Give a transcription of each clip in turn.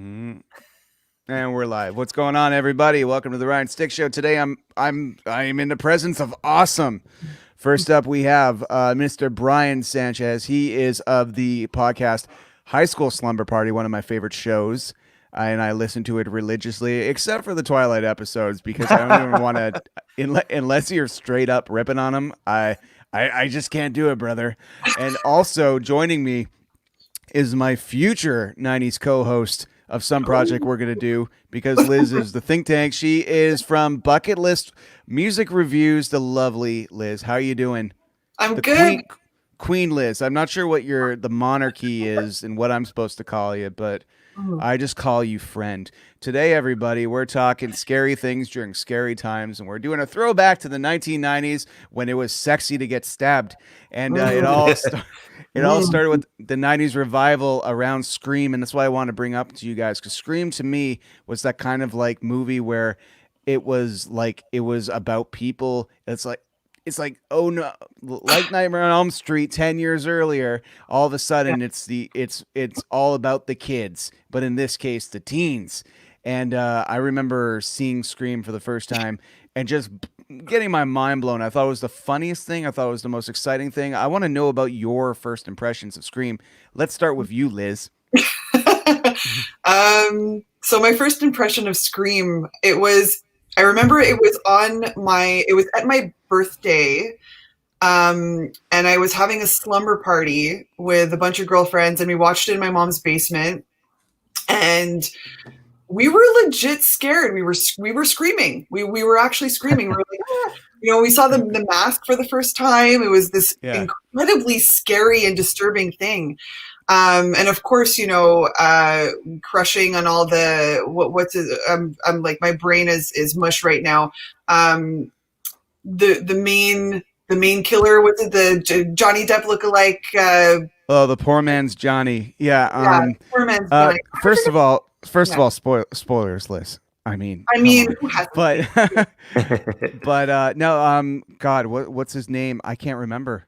Mm. And we're live. What's going on, everybody? Welcome to the Ryan Stick Show. Today, I'm in the presence of awesome. First up, we have Mr. Brian Sanchez. He is of the podcast High School Slumber Party, one of my favorite shows, and I listen to it religiously, except for the Twilight episodes because I don't even want to, unless you're straight up ripping on them. I just can't do it, brother. And also joining me is my future 90s co-host of some project we're going to do because Liz is the think tank. She is from Bucket List Music Reviews, the lovely Liz. How are you doing? I'm The good. Queen Liz. I'm not sure what the monarchy is and what I'm supposed to call you, but I just call you friend. Today, everybody, we're talking scary things during scary times, and we're doing a throwback to the 1990s when it was sexy to get stabbed. And it all started with the 90s revival around Scream, and that's why I want to bring up to you guys, because Scream to me was that kind of like movie where it was about people. It's like, oh no, like Nightmare on Elm Street 10 years earlier, all of a sudden it's all about the kids, but in this case the teens. And I remember seeing Scream for the first time and just getting my mind blown. I thought it was the funniest thing. I thought it was the most exciting thing. I want to know about your first impressions of Scream. Let's start with you, Liz. So my first impression of Scream, I remember it was at my birthday. And I was having a slumber party with a bunch of girlfriends, and we watched it in my mom's basement. And we were legit scared. We were screaming. We were actually screaming. We were like, ah. We saw the mask for the first time. It was this incredibly scary and disturbing thing. And of course, crushing on all the what's it, I'm like, my brain is mush right now. The main killer, what's it, the Johnny Depp lookalike? Oh, the poor man's Johnny. Yeah, poor man's Johnny. First of all, spoilers, Liz. I mean, who hasn't seen but but no, God, what's his name? I can't remember.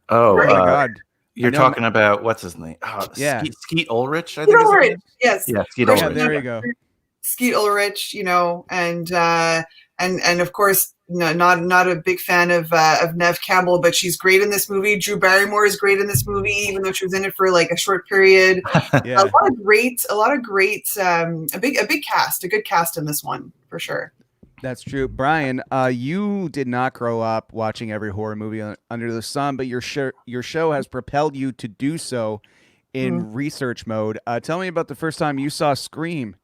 Oh my God. You're talking about what's his name? Yeah. Skeet Ulrich, I Skeet think. Ulrich, yes. Yeah, Skeet Yeah, Ulrich. there you go. Skeet Ulrich, and of course, not a big fan of Neve Campbell, but she's great in this movie. Drew Barrymore is great in this movie, even though she was in it for like a short period. Yeah. A lot of great, a big cast, a good cast in this one for sure. That's true. Brian, you did not grow up watching every horror movie under the sun, but your show has propelled you to do so in research mode. Tell me about the first time you saw Scream.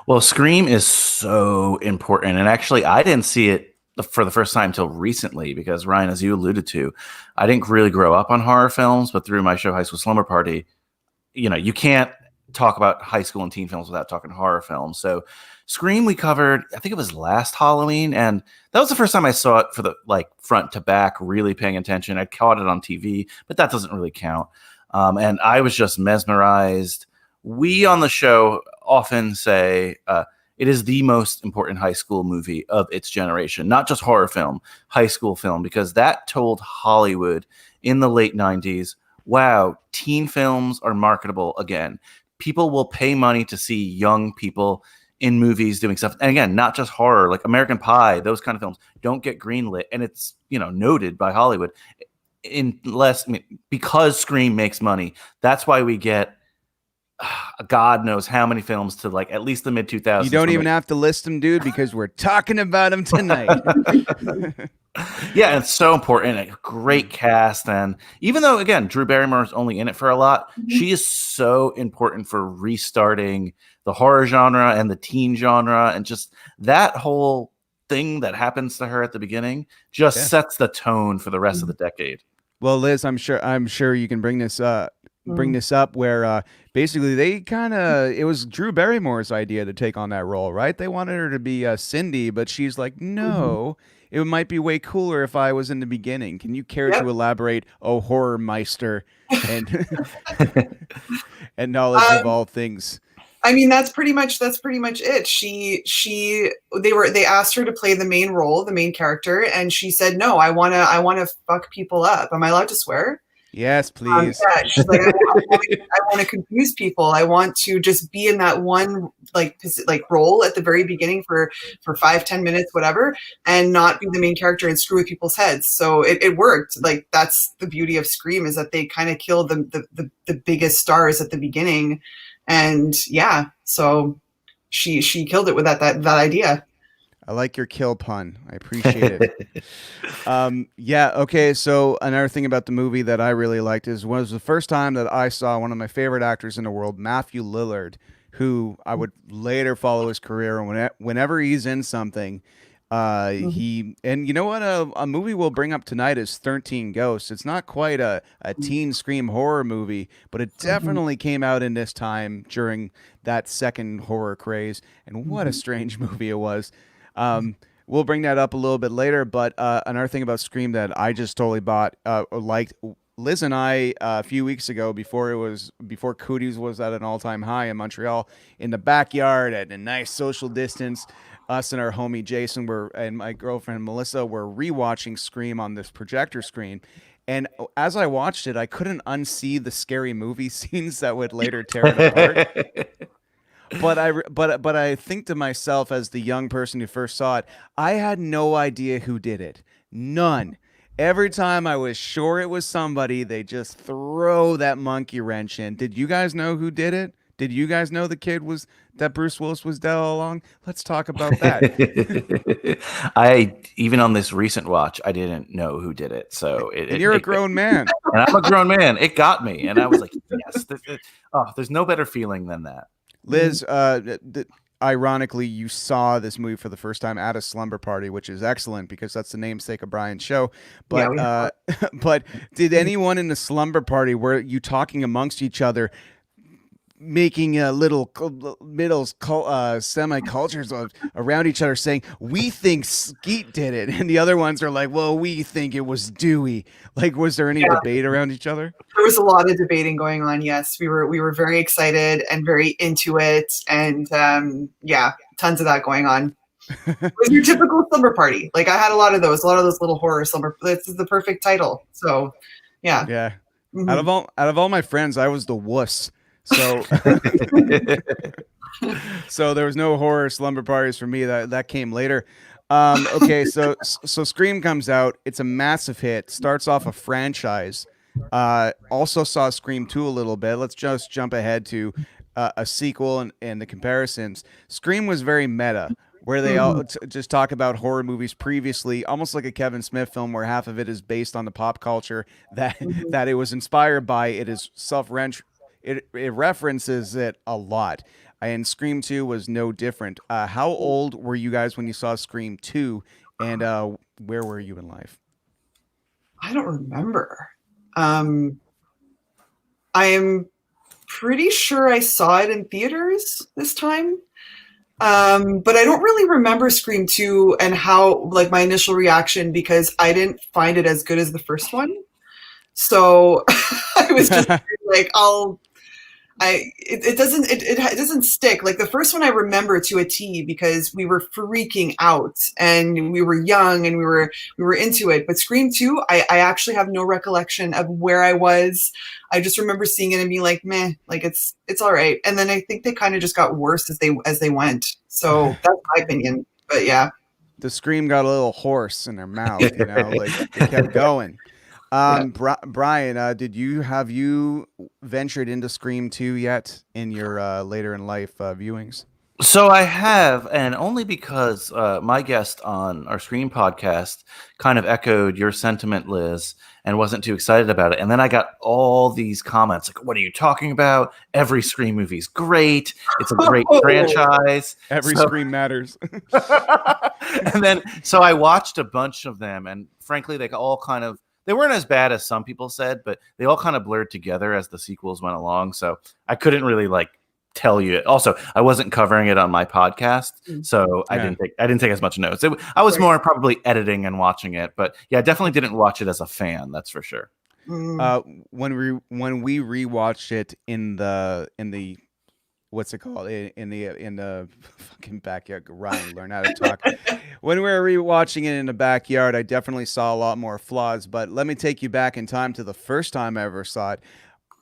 Well, Scream is so important. And actually, I didn't see it for the first time until recently because, Ryan, as you alluded to, I didn't really grow up on horror films, but through my show, High School Slumber Party, you can't talk about high school and teen films without talking horror films. So Scream we covered, I think it was last Halloween, and that was the first time I saw it for the front to back, really paying attention. I caught it on TV, but that doesn't really count. And I was just mesmerized. We on the show often say it is the most important high school movie of its generation, not just horror film, high school film, because that told Hollywood in the late 90s, wow, teen films are marketable again. People will pay money to see young people in movies doing stuff. And again, not just horror, like American Pie, those kind of films don't get greenlit. And it's, noted by Hollywood because Scream makes money. That's why we get God knows how many films to at least the mid 2000s. You don't even have to list them, dude, because we're talking about them tonight. Yeah, it's so important. A great cast. And even though, again, Drew Barrymore is only in it for a lot, she is so important for restarting the horror genre and the teen genre. And just that whole thing that happens to her at the beginning just sets the tone for the rest of the decade. Well, Liz, I'm sure you can bring this up where basically it was Drew Barrymore's idea to take on that role, right? They wanted her to be Cindy, but she's like, no, it might be way cooler if I was in the beginning. Can you care to elaborate, oh, horror meister and and knowledge of all things? I mean, that's pretty much it. They asked her to play the main role, the main character, and she said, no, I want to fuck people up. Am I allowed to swear? Yes, please. Yeah, she's like, I want to confuse people. I want to just be in that one like role at the very beginning for 5-10 minutes, whatever, and not be the main character and screw with people's heads. So it worked. Like that's the beauty of Scream, is that they kind of killed the biggest stars at the beginning, and yeah, so she killed it with that idea. I like your kill pun. I appreciate it. Yeah. Okay. So another thing about the movie that I really liked was the first time that I saw one of my favorite actors in the world, Matthew Lillard, who I would later follow his career. And whenever he's in something, and you know what? A movie we'll bring up tonight is 13 Ghosts. It's not quite a teen Scream horror movie, but it definitely came out in this time during that second horror craze. And what a strange movie it was. We'll bring that up a little bit later, but another thing about Scream that I just totally liked, Liz and I a few weeks ago, before Cooties was at an all-time high in Montreal, in the backyard at a nice social distance, us and our homie Jason and my girlfriend Melissa were rewatching Scream on this projector screen. And as I watched it, I couldn't unsee the scary movie scenes that would later tear it apart. But I think to myself, as the young person who first saw it, I had no idea who did it. None. Every time I was sure it was somebody, they just throw that monkey wrench in. Did you guys know who did it? Did you guys know the kid that Bruce Willis was dead all along? Let's talk about that. Even on this recent watch, I didn't know who did it. So you're a grown man, and I'm a grown man. It got me, and I was like, yes. There's no better feeling than that. Liz, ironically, you saw this movie for the first time at a slumber party, which is excellent because that's the namesake of Brian's show. But but did anyone in the slumber party, were you talking amongst each other, making little semi-cultures around each other, saying, we think Skeet did it, and the other ones are like, well, we think it was Dewey? Like, was there any debate around each other? There was a lot of debating going on. Yes, we were very excited and very into it, and tons of that going on. It was your typical slumber party. Like I had a lot of those little horror slumber. This is the perfect title. So yeah. Mm-hmm. Out of all my friends, I was the wuss. So, so there was no horror slumber parties for me. That came later. Okay, so Scream comes out. It's a massive hit. Starts off a franchise. Also saw Scream 2 a little bit. Let's just jump ahead to a sequel and the comparisons. Scream was very meta, where they all just talk about horror movies previously, almost like a Kevin Smith film, where half of it is based on the pop culture that it was inspired by. It is It references it a lot, and Scream 2 was no different. How old were you guys when you saw Scream 2, and where were you in life? I don't remember. I am pretty sure I saw it in theaters this time, but I don't really remember Scream 2 and how, like, my initial reaction, because I didn't find it as good as the first one. So I was just like, it doesn't stick. Like the first one I remember to a T because we were freaking out and we were young and we were into it. But Scream 2, I actually have no recollection of where I was. I just remember seeing it and being like, meh, like it's all right. And then I think they kind of just got worse as they went. So that's my opinion. But yeah. The Scream got a little hoarse in their mouth, like they kept going. Brian, have you ventured into Scream 2 yet in your later in life viewings? So I have, and only because my guest on our Scream podcast kind of echoed your sentiment, Liz, and wasn't too excited about it. And then I got all these comments like, what are you talking about? Every Scream movie's great. It's a great franchise. Every Scream matters. And then, so I watched a bunch of them, and frankly, they weren't as bad as some people said, but they all kind of blurred together as the sequels went along. So I couldn't really tell you. Also, I wasn't covering it on my podcast, so I didn't take as much notes. I was more probably editing and watching it, but yeah, I definitely didn't watch it as a fan. That's for sure. When we rewatched it in the what's it called in the fucking backyard. Ryan, learn how to talk. When we were rewatching it in the backyard, I definitely saw a lot more flaws. But let me take you back in time to the first time I ever saw it.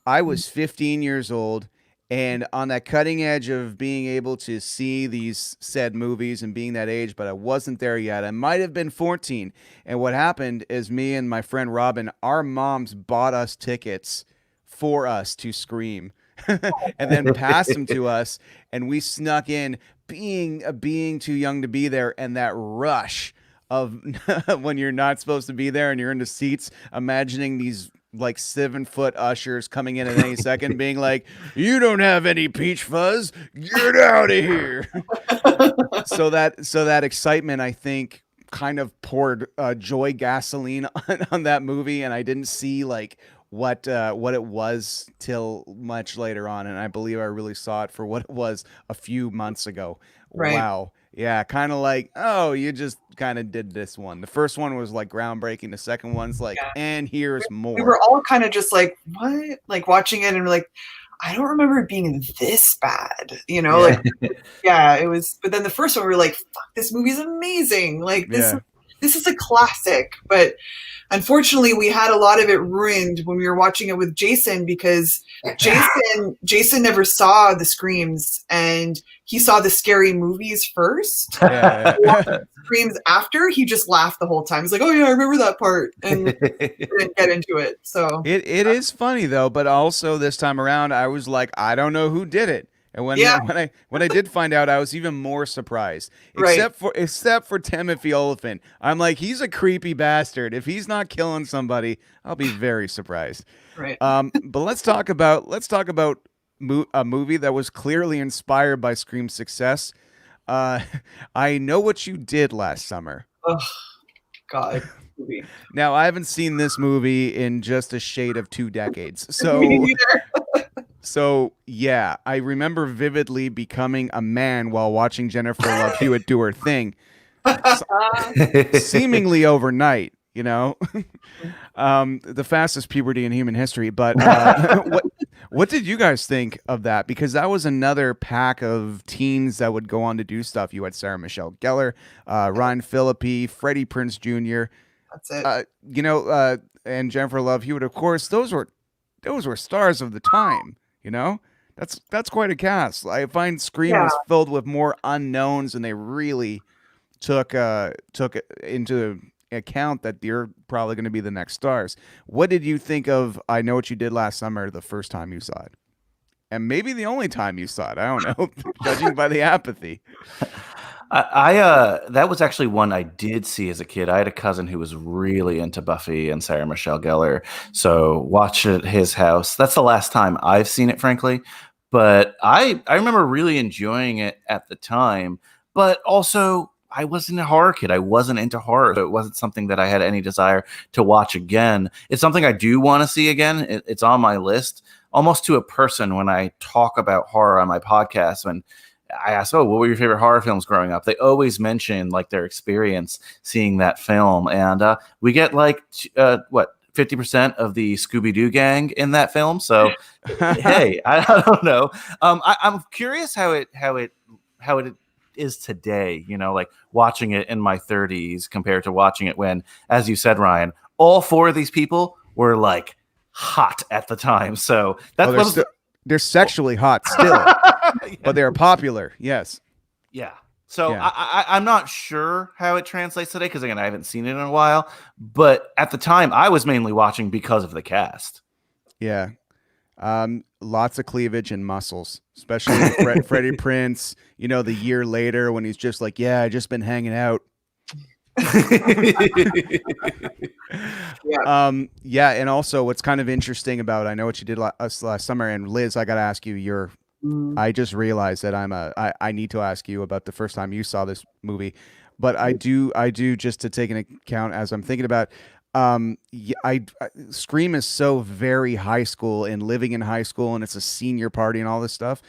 I was 15 years old, and on that cutting edge of being able to see these said movies and being that age, but I wasn't there yet. I might have been 14. And what happened is me and my friend Robin, our moms bought us tickets for us to Scream and then passed them to us, and we snuck in being too young to be there, and that rush of when you're not supposed to be there and you're in the seats, imagining these like 7-foot ushers coming in at any second, being like, "You don't have any peach fuzz, get out of here." so that excitement, I think, kind of poured joy gasoline on that movie, and I didn't see like what it was till much later on, and I believe I really saw it for what it was a few months ago. Right. Wow. Yeah, kind of like, oh, you just kind of did this one. The first one was like groundbreaking. The second one's like, and here's more. We were all kind of just like, what? Like watching it and we're like, I don't remember it being this bad, you know? Yeah. Like, yeah, it was. But then the first one, we were like, fuck, this movie's amazing. Like this is a classic. But unfortunately, we had a lot of it ruined when we were watching it with Jason, because Jason never saw the Screams, and he saw the scary movies first. Screams after, he just laughed the whole time. He's like, "Oh yeah, I remember that part," and didn't get into it. So it is funny though, but also this time around, I was like, I don't know who did it. And when I did find out, I was even more surprised. Except for Timothy Olyphant, I'm like, he's a creepy bastard. If he's not killing somebody, I'll be very surprised. Right. But let's talk about a movie that was clearly inspired by Scream's success. I Know What You Did Last Summer. Oh God. Now, I haven't seen this movie in just a shade of 2 decades. So. Me neither. So, yeah, I remember vividly becoming a man while watching Jennifer Love Hewitt do her thing, seemingly overnight, you know, the fastest puberty in human history. But what did you guys think of that? Because that was another pack of teens that would go on to do stuff. You had Sarah Michelle Gellar, Ryan Phillippe, Freddie Prinze Jr. That's it. And Jennifer Love Hewitt, of course. Those were stars of the time. You know, that's quite a cast. I find Scream was filled with more unknowns, and they really took into account that they're probably going to be the next stars. What did you think of I Know What You Did Last Summer the first time you saw it? And maybe the only time you saw it. I don't know, judging by the apathy. That was actually one I did see as a kid. I had a cousin who was really into Buffy and Sarah Michelle Gellar, so watch it at his house. That's the last time I've seen it, frankly. But I remember really enjoying it at the time. But also, I wasn't a horror kid. I wasn't into horror, so it wasn't something that I had any desire to watch again. It's something I do want to see again. It's on my list, almost to a person when I talk about horror on my podcast. When I ask, "Oh, what were your favorite horror films growing up?" They always mention like their experience seeing that film, and we get like 50% of the Scooby-Doo gang in that film. So, hey, I don't know. I'm curious how it is today. You know, like watching it in my 30s compared to watching it when, as you said, Ryan, all 4 of these people were like hot at the time. So they're sexually hot still. But they're popular, yes. Yeah. So I'm not sure how it translates today because, again, I haven't seen it in a while. But at the time, I was mainly watching because of the cast. Yeah. Lots of cleavage and muscles, especially Freddie Prinze, you know, the year later when he's just like, yeah, I just been hanging out. And also what's kind of interesting about I Know What You Did last summer, and Liz, I got to ask you, I just realized that I need to ask you about the first time you saw this movie, but I do just to take into account as I'm thinking about, Scream is so very high school and living in high school, and it's a senior party and all this stuff.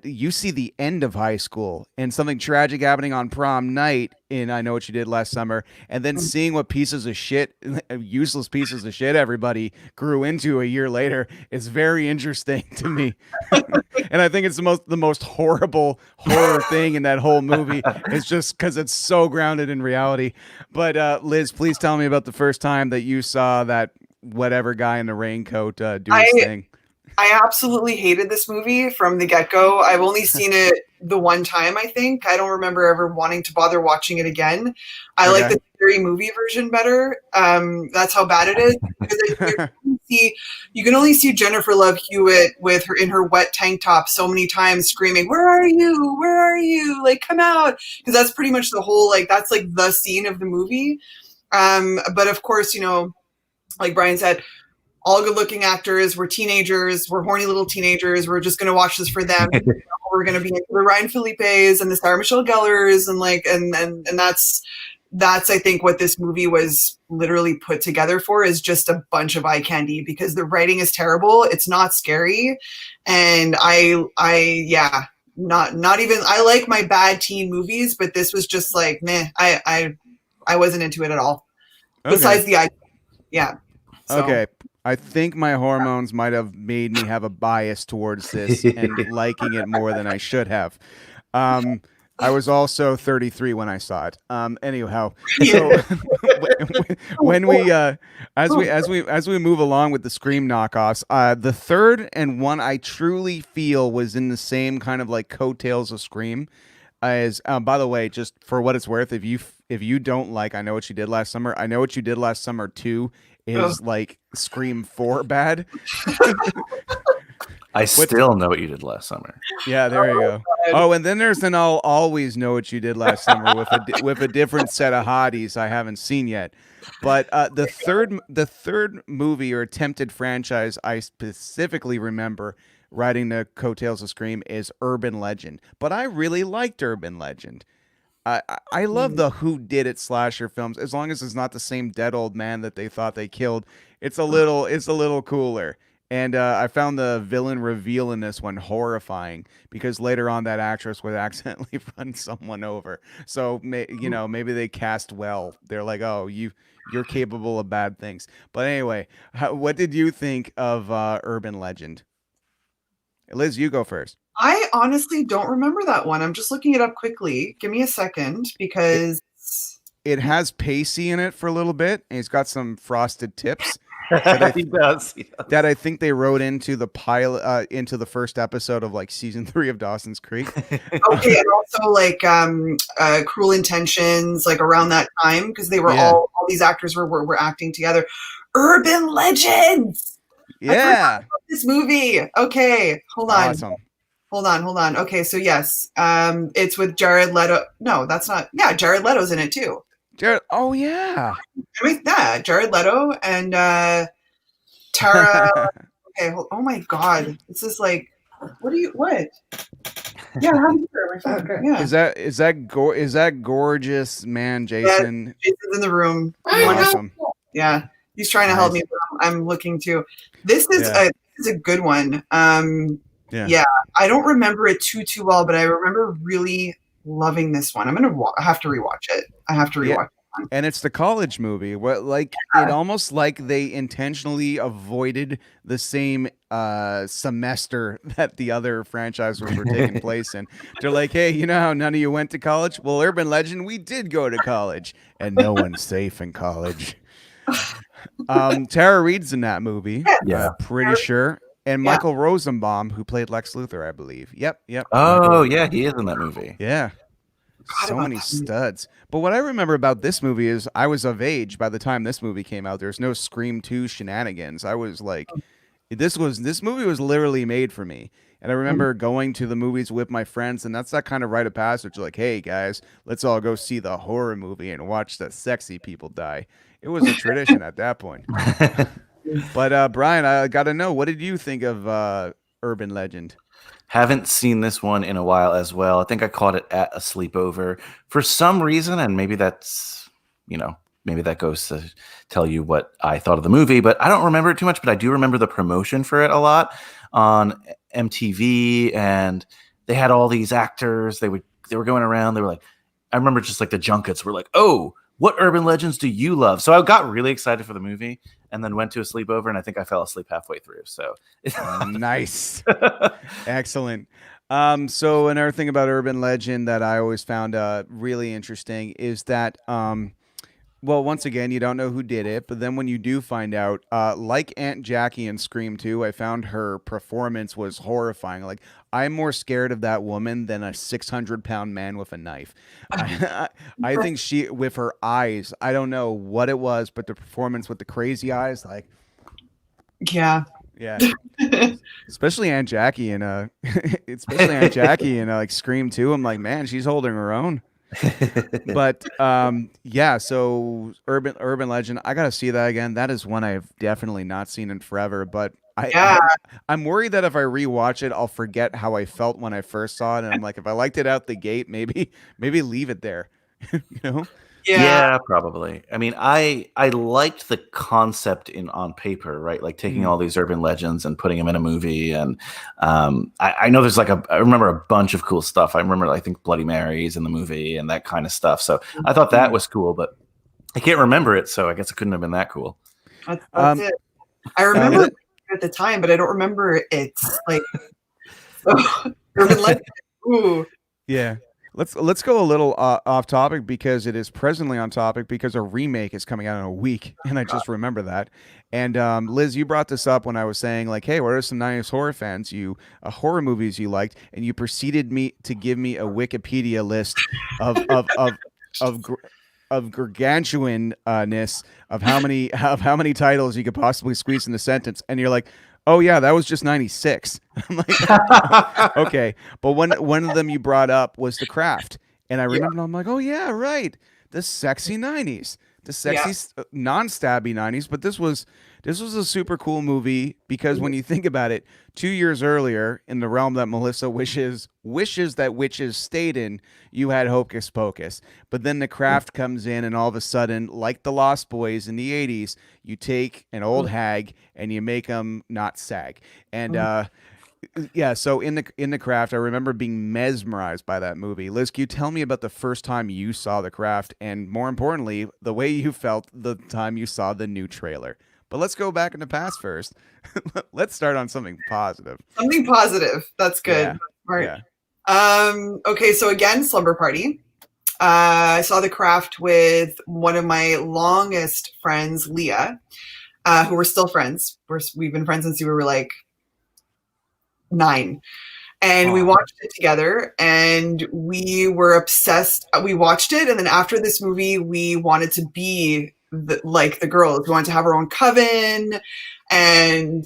you see the end of high school and something tragic happening on prom night in I Know What You Did Last Summer, and then seeing what pieces of shit, useless pieces of shit everybody grew into a year later is very interesting to me. And I think it's the most horrible horror thing in that whole movie. It's just because it's so grounded in reality. But Liz, please tell me about the first time that you saw that whatever guy in the raincoat do his thing. I absolutely hated this movie from the get-go. I've only seen it the one time, I think. I don't remember ever wanting to bother watching it again. I like the scary movie version better. That's how bad it is. Because you can only see Jennifer Love Hewitt with her in her wet tank top so many times screaming, "Where are you? Where are you? Like, come out!" Because that's pretty much the whole, like, that's like the scene of the movie. But of course, you know, like Brian said, all good-looking actors. We're teenagers. We're horny little teenagers. We're just going to watch this for them. We're going to be into the Ryan Phillippe's and the Sarah Michelle Gellar's, and like, and that's I think what this movie was literally put together for, is just a bunch of eye candy, because the writing is terrible. It's not scary, and I not even, I like my bad teen movies, but this was just like, meh. I wasn't into it at all. Okay. Besides the eye, yeah. So. Okay. I think my hormones might have made me have a bias towards this and liking it more than I should have. I was also 33 when I saw it. Anyhow, so when we as we move along with the Scream knockoffs, the third and one I truly feel was in the same kind of like coattails of Scream. As by the way, just for what it's worth, if you don't like I Know What You Did Last Summer, I Know What You Did Last Summer 2 is like Scream 4 bad. I still know what you did last summer. Yeah, there you go. Oh, and then there's an I'll always know what you did last summer with a different set of hotties I haven't seen yet. But the third movie or attempted franchise I specifically remember riding the coattails of Scream is Urban Legend. But I really liked Urban Legend. I love the who did it slasher films, as long as it's not the same dead old man that they thought they killed. It's a little cooler. And I found the villain reveal in this one horrifying, because later on that actress would accidentally run someone over. So maybe they cast well. They're like, oh, you're capable of bad things. But anyway, what did you think of Urban Legend? Liz, you go first. I honestly don't remember that one. I'm just looking it up quickly. Give me a second, because it has Pacey in it for a little bit, and he's got some frosted tips he does. That I think they wrote into the pilot, into the first episode of like season 3 of Dawson's Creek. Okay, and also like Cruel Intentions, like around that time, because they were all these actors were acting together. Urban Legends. Yeah. This movie. Okay, hold on. Awesome. Hold on. Okay, so yes, it's with Jared Leto. No, that's not. Yeah, Jared Leto's in it too. Jared. Oh yeah. Jared Leto and Tara. Okay. Oh my God. This is like, what? Yeah, how do you my phone? Yeah. Is that gorgeous man, Jason? Yeah, Jason's in the room. Awesome. Yeah, he's trying to help me. I'm looking too. This is a good one. Yeah, I don't remember it too well, but I remember really loving this one. I have to rewatch it. it. And it's the college movie. It almost like they intentionally avoided the same semester that the other franchises were taking place in. They're like, hey, you know how none of you went to college? Well, Urban Legend, we did go to college, and no one's safe in college. Tara Reid's in that movie. Yeah, pretty sure. And Michael Rosenbaum, who played Lex Luthor, I believe. Yep. Oh, yeah, he is in that movie. Yeah. So many studs. But what I remember about this movie is I was of age by the time this movie came out. There's no Scream 2 shenanigans. I was like, this movie was literally made for me. And I remember going to the movies with my friends, and that's that kind of rite of passage. Like, hey, guys, let's all go see the horror movie and watch the sexy people die. It was a tradition at that point. But Brian, I got to know, what did you think of Urban Legend? Haven't seen this one in a while as well. I think I caught it at a sleepover for some reason, and maybe that's, maybe that goes to tell you what I thought of the movie, but I don't remember it too much, but I do remember the promotion for it a lot on MTV, and they had all these actors. They were going around. They were like, I remember just like the junkets were like, oh, what urban legends do you love? So I got really excited for the movie and then went to a sleepover, and I think I fell asleep halfway through. So nice. Excellent. So another thing about urban legend that I always found really interesting is that well, once again, you don't know who did it, but then when you do find out, like Aunt Jackie in Scream 2, I found her performance was horrifying. Like, I'm more scared of that woman than a 600-pound man with a knife. I think she, with her eyes, I don't know what it was, but the performance with the crazy eyes, like, Yeah. especially Aunt Jackie in like Scream 2. I'm like, man, she's holding her own. But yeah, so urban legend, I gotta see that again. That is one I've definitely not seen in forever, but I'm worried that if I rewatch it, I'll forget how I felt when I first saw it, and I'm like, if I liked it out the gate, maybe leave it there. You know? Yeah, probably. I mean, I liked the concept on paper, right? Like taking all these urban legends and putting them in a movie. And I know there's I remember a bunch of cool stuff. I remember, I think, Bloody Marys in the movie and that kind of stuff. So I thought that was cool, but I can't remember it. So I guess it couldn't have been that cool. That's it. I remember it at the time, but I don't remember it's like urban legend. Ooh. Yeah. Let's go a little off topic because it is presently on topic because a remake is coming out in a week, and I just remember that. And Liz, you brought this up when I was saying like, hey, what are some 90s horror movies you liked, and you proceeded to give me a Wikipedia list of gargantuanness of how many titles you could possibly squeeze in the sentence, and you're like, oh yeah, that was just 96. I'm like, okay, but one of them you brought up was The Craft, and I remember I'm like, oh yeah, right, the sexy 90s, the sexy non-stabby 90s. But this was a super cool movie because when you think about it, 2 years earlier, in the realm that Melissa wishes that witches stayed in, you had Hocus Pocus. But then The Craft comes in, and all of a sudden, like the Lost Boys in the 80s, you take an old hag and you make them not sag. And yeah, so in the Craft, I remember being mesmerized by that movie. Liz, can you tell me about the first time you saw The Craft, and more importantly, the way you felt the time you saw the new trailer? But let's go back in the past first. Let's start on something positive. Something positive. That's good. Yeah. Right. Yeah. Okay, so again, Slumber Party. I saw The Craft with one of my longest friends, Leah, who we're still friends. We've been friends since we were like 9. And we watched it together, and we were obsessed. We watched it, and then after this movie, we wanted to be like the girls. We wanted to have our own coven, and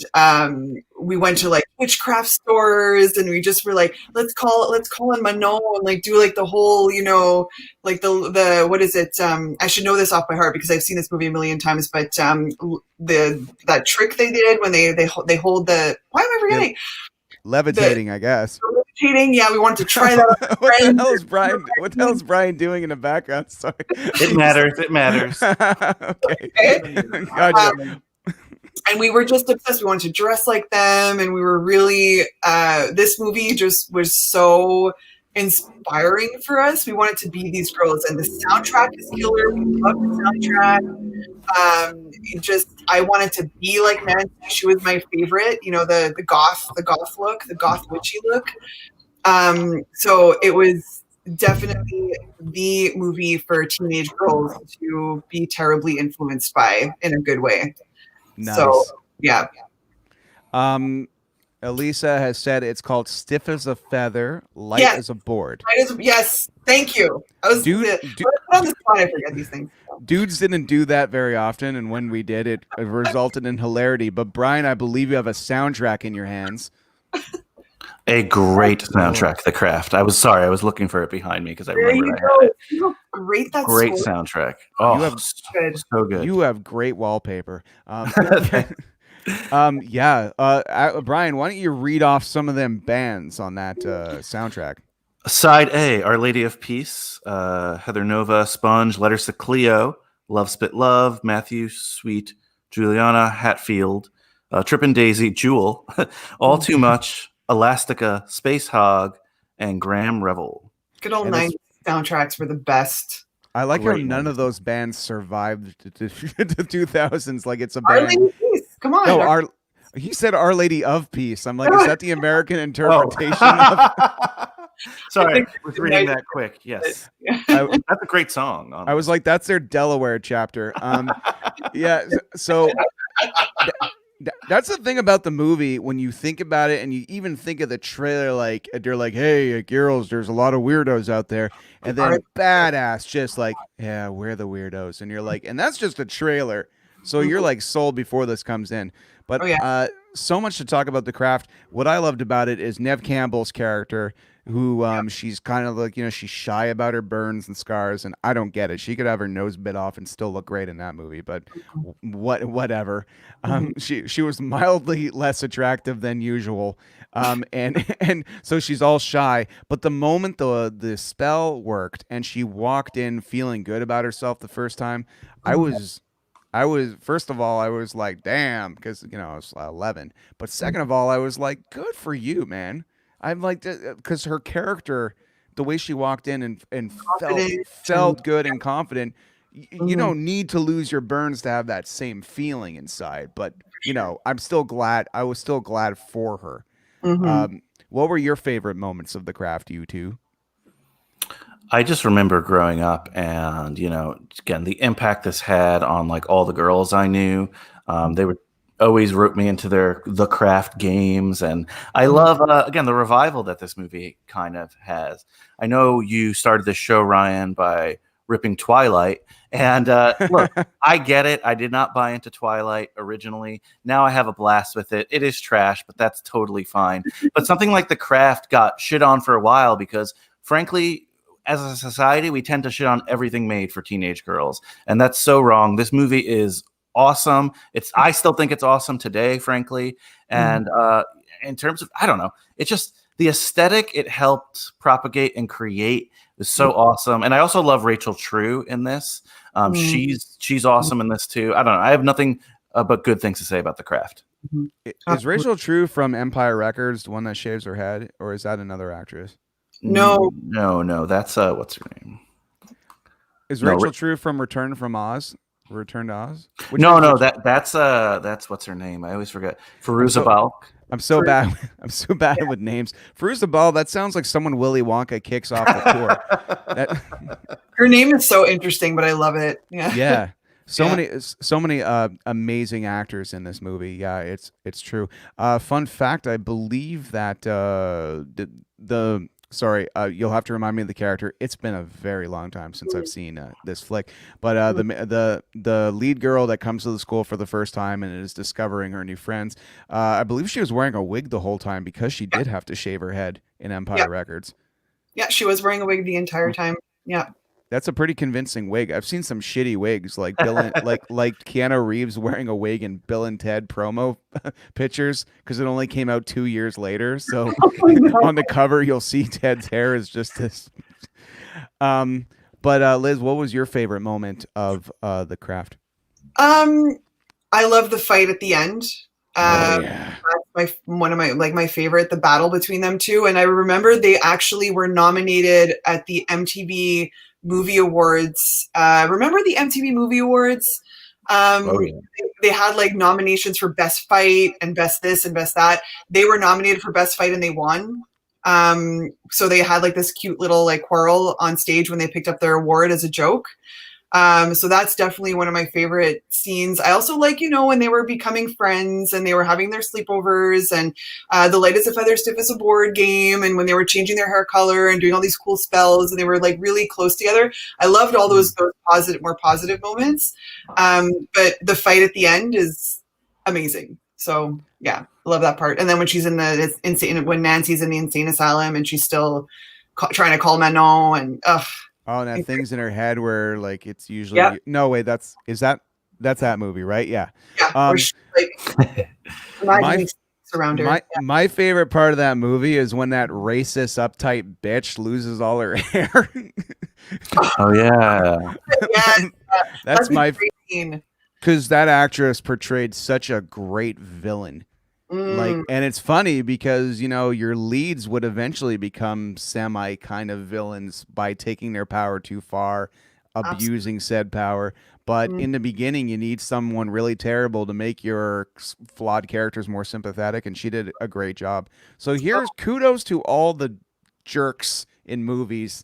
we went to like witchcraft stores, and we just were like, let's call in Manon and like do like the whole, you know, like the what is it? I should know this off by heart because I've seen this movie a million times. But that trick they did when they hold the, why am I forgetting? Levitating, I guess. Levitating, yeah. We wanted to try that. What the hell is Brian doing in the background? Sorry. It matters. It matters. Okay. Gotcha. And we were just obsessed. We wanted to dress like them, and we were really. This movie just was so inspiring for us. We wanted to be these girls, and the soundtrack is killer. We love the soundtrack. I wanted to be like Nancy. She was my favorite. You know, the goth look, the goth witchy look. So it was definitely the movie for teenage girls to be terribly influenced by in a good way. Nice. So yeah. Elisa has said it's called Stiff as a Feather, Light as a Board. Yes, thank you. I was on the spot. I forget these things. Dudes didn't do that very often, and when we did, it resulted in hilarity. But Brian, I believe you have a soundtrack in your hands. A great soundtrack, The Craft. I was looking for it behind me because I remembered I had it. You know, great soundtrack. Oh, you have, so good. You have great wallpaper. Brian, why don't you read off some of them bands on that soundtrack? Side A, Our Lady of Peace, Heather Nova, Sponge, Letters to Cleo, Love Spit Love, Matthew Sweet, Juliana Hatfield, Trippin' Daisy, Jewel, All Too Much, Elastica, Space Hog, and Graham Revel. Good old 90s soundtracks were the best. I like how Great none of 90s. those bands survived the 2000s. Like it's a Our band. Lady of Peace. Come on. No, he said Our Lady of Peace. I'm like, is that the American interpretation of? Sorry, I was reading that quick. Yes, that's a great song. I was like, that's their Delaware chapter. Yeah. So that's the thing about the movie when you think about it, and you even think of the trailer. Like they're like, hey, girls, there's a lot of weirdos out there, and then badass, just like, yeah, we're the weirdos, and you're like, and that's just a trailer. So you're like sold before this comes in. But so much to talk about the craft. What I loved about it is Neve Campbell's character, who she's kind of like, she's shy about her burns and scars, and I don't get it. She could have her nose bit off and still look great in that movie, but whatever. She was mildly less attractive than usual, and so she's all shy. But the moment the spell worked and she walked in feeling good about herself the first time, I was first of all, I was like, damn, because I was 11. But second of all, I was like, good for you, man. I'm like, because her character, the way she walked in and felt good and confident. You don't need to lose your burns to have that same feeling inside. But I'm still glad. I was still glad for her. What were your favorite moments of the craft, you two? I just remember growing up and, again, the impact this had on like all the girls I knew. They would always wrote me into the craft games. And I love, again, the revival that this movie kind of has. I know you started this show, Ryan, by ripping Twilight. And look, I get it. I did not buy into Twilight originally. Now I have a blast with it. It is trash, but that's totally fine. But something like The Craft got shit on for a while because, frankly, as a society, we tend to shit on everything made for teenage girls. And that's so wrong. This movie is awesome. I still think it's awesome today, frankly. And in terms of, I don't know, it's just the aesthetic it helped propagate and create is so awesome. And I also love Rachel True in this. She's awesome in this too. I don't know. I have nothing but good things to say about The Craft. Is Rachel True from Empire Records the one that shaves her head, or is that another actress? No. That's what's her name? Is Rachel True from Return to Oz? That's what's her name? I always forget. Fairuza Balk. I'm so bad with names. Fairuza Balk. That sounds like someone Willy Wonka kicks off the tour. Her name is so interesting, but I love it. Yeah. Yeah. So many amazing actors in this movie. Yeah, it's true. Fun fact: I believe that you'll have to remind me of the character. It's been a very long time since I've seen this flick. But the lead girl that comes to the school for the first time and is discovering her new friends, I believe she was wearing a wig the whole time because she did have to shave her head in Empire Records. Yeah, she was wearing a wig the entire time. Yeah. That's a pretty convincing wig. I've seen some shitty wigs, like like Keanu Reeves wearing a wig in Bill and Ted promo pictures because it only came out 2 years later. So on the cover, you'll see Ted's hair is just this. But Liz, what was your favorite moment of The Craft? I love the fight at the end. That's one of my favorite, the battle between them two. And I remember they actually were nominated at the MTV Movie Awards. Remember the MTV Movie Awards? They had like nominations for best fight and best this and best that. They were nominated for best fight and they won. So they had like this cute little like quarrel on stage when they picked up their award as a joke. So that's definitely one of my favorite scenes. I also like, when they were becoming friends and they were having their sleepovers and the light is a feather, stiff as a board game. And when they were changing their hair color and doing all these cool spells and they were like really close together. I loved all those more positive moments. But the fight at the end is amazing. So yeah, I love that part. And then when she's when Nancy's in the insane asylum and she's still trying to call Manon and Oh, and that thing's in her head where like it's usually no way. That's that movie, right? Yeah. My favorite part of that movie is when that racist, uptight bitch loses all her hair. Oh yeah. That's my because that actress portrayed such a great villain. Mm, And it's funny because, your leads would eventually become semi kind of villains by taking their power too far, absolutely. abusing said power. But Mm. in the beginning, you need someone really terrible to make your flawed characters more sympathetic, and she did a great job. So here's kudos to all the jerks in movies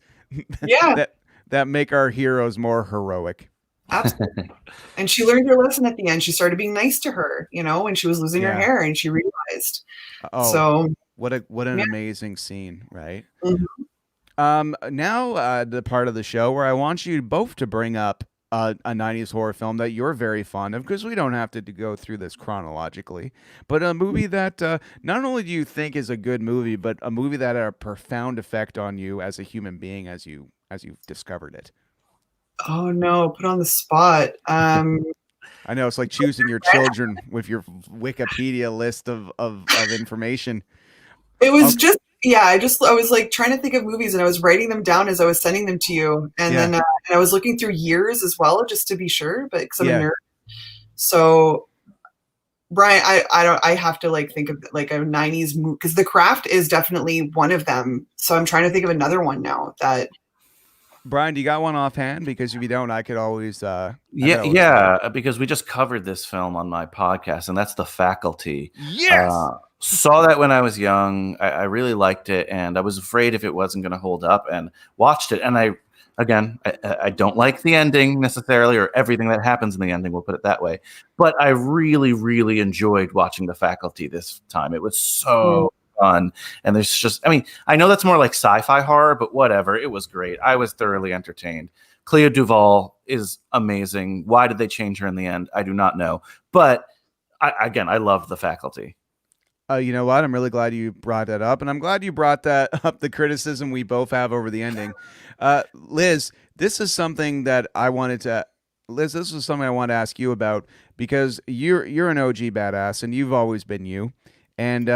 Yeah, that that make our heroes more heroic. absolutely. And she learned her lesson at the end. She started being nice to her, when she was losing her Yeah. hair and she realized. Oh, So, what an yeah. amazing scene, right? Mhm. Now the part of the show where I want you both to bring up a 90s horror film that you're very fond of, because we don't have to go through this chronologically, but a movie that not only do you think is a good movie, but a movie that had a profound effect on you as a human being as you've discovered it. Oh no, put on the spot. I know it's like choosing your children with your Wikipedia list of information. It was Okay. just, yeah, I was like trying to think of movies and I was writing them down as I was sending them to you. And Yeah. then and I was looking through years as well, just to be sure, but because I'm a Yeah. nerd. So Brian, I have to like think of like a 90s movie because The Craft is definitely one of them. So I'm trying to think of another one now that Brian, do you got one offhand? Because if you don't, I could always think. Yeah, because we just covered this film on my podcast, and that's The Faculty. Yes. Saw that when I was young. I really liked it, and I was afraid if it wasn't going to hold up, and watched it. And I don't like the ending necessarily, or everything that happens in the ending. We'll put it that way. But I really, really enjoyed watching The Faculty this time. It was so fun. And there's just, I know that's more like sci-fi horror, but whatever. It was great. I was thoroughly entertained. Clea Duvall is amazing. Why did they change her in the end? I do not know. But I love The Faculty. You know what? I'm really glad you brought that up, and I'm glad you brought that up. The criticism we both have over the ending, Liz. This is something that I wanted to. Liz, this is something I want to ask you about because you're an OG badass, and you've always been you, and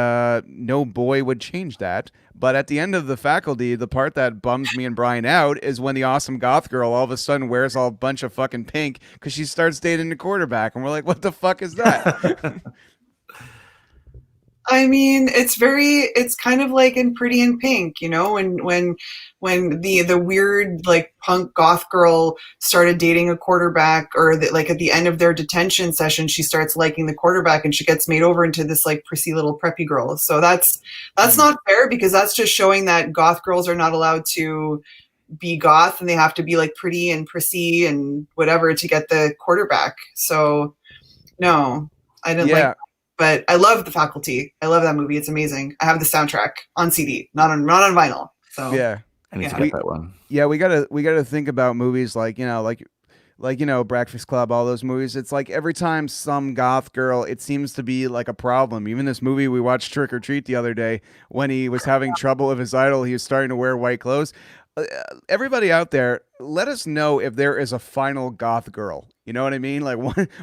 no boy would change that. But at the end of The Faculty, the part that bums me and Brian out is when the awesome goth girl all of a sudden wears all a bunch of fucking pink because she starts dating the quarterback, and we're like, what the fuck is that? I mean, it's kind of like in Pretty in Pink, when the weird like punk goth girl started dating a quarterback, or like at the end of their detention session, she starts liking the quarterback and she gets made over into this like prissy little preppy girl. So that's not fair because that's just showing that goth girls are not allowed to be goth and they have to be like pretty and prissy and whatever to get the quarterback. So no, I didn't like. Yeah. But I love The Faculty. I love that movie. It's amazing. I have the soundtrack on CD, not on vinyl. So Yeah. I need to Yeah. get that one. Yeah, we gotta think about movies like Breakfast Club, all those movies. It's like every time some goth girl, it seems to be like a problem. Even this movie we watched, Trick or Treat, the other day, when he was having trouble with his idol, he was starting to wear white clothes. Everybody out there, let us know if there is a final goth girl. You know what I mean? Like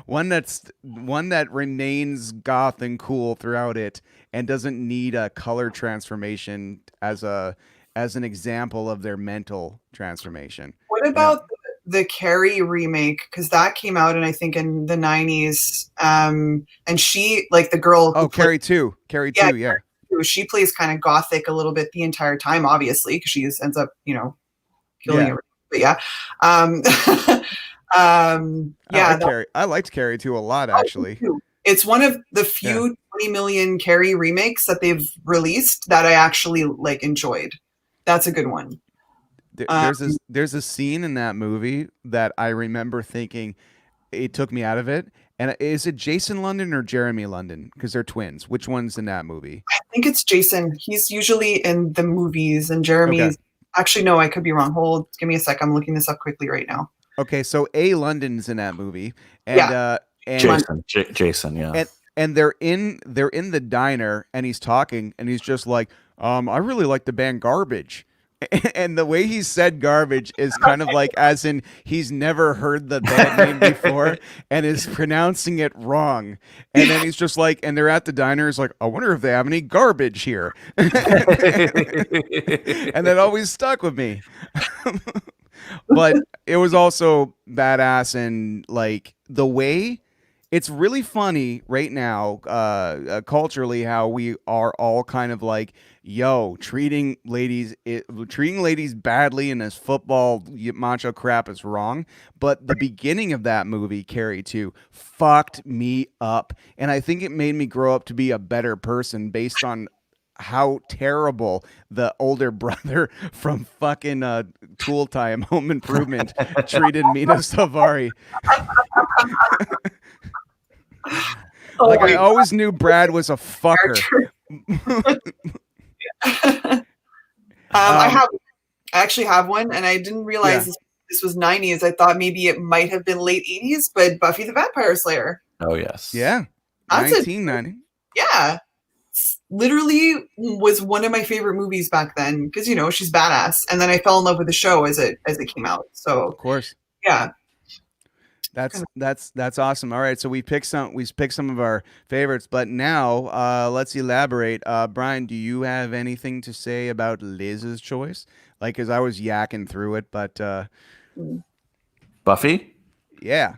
one that remains goth and cool throughout it and doesn't need a color transformation as an example of their mental transformation. What You know? about the Carrie remake? Because that came out, and I think in the 90s. And she, like the girl Oh, who played, Carrie yeah, too. Yeah, she plays kind of gothic a little bit the entire time, obviously, because she ends up, killing yeah. everyone. But yeah, um, yeah, I liked Carrie too a lot, actually. it's one of the Yeah. few 20 million Carrie remakes that they've released that I actually like enjoyed. That's a good one. There's a scene in that movie that I remember thinking it took me out of it. And is it Jason London or Jeremy London? Because they're twins. Which one's in that movie? I think it's Jason. He's usually in the movies, and Okay. Jeremy's actually no, I could be wrong. Hold, give me a sec. I'm looking this up quickly right now. Okay, so A London's in that movie, and Yeah. and Jason, yeah. and they're in the diner, and he's talking, and he's just like, I really like the band Garbage. And the way he said garbage is kind of like as in he's never heard the band name before and is pronouncing it wrong. And then he's just like, and they're at the diner, he's like, I wonder if they have any garbage here. And that always stuck with me. But it was also badass, and like the way It's really funny right now, culturally, how we are all kind of like, yo, treating ladies badly in this football macho crap is wrong. But the beginning of that movie, Carrie 2, fucked me up, and I think it made me grow up to be a better person based on how terrible the older brother from fucking Tool Time Home Improvement treated Mina Savari. Oh Like, my I always knew Brad was a fucker. I have, I actually have one, and I didn't realize Yeah. this was 90s. I thought maybe it might have been late 80s, but Buffy the Vampire Slayer. Oh yes. Yeah. That's it. 1990. Yeah. Literally was one of my favorite movies back then because she's badass, and then I fell in love with the show as it came out. Of So course. yeah, That's awesome. All right, so we picked some of our favorites, but now let's elaborate. Brian, do you have anything to say about Liz's choice? Like, cuz I was yakking through it, but Buffy. yeah.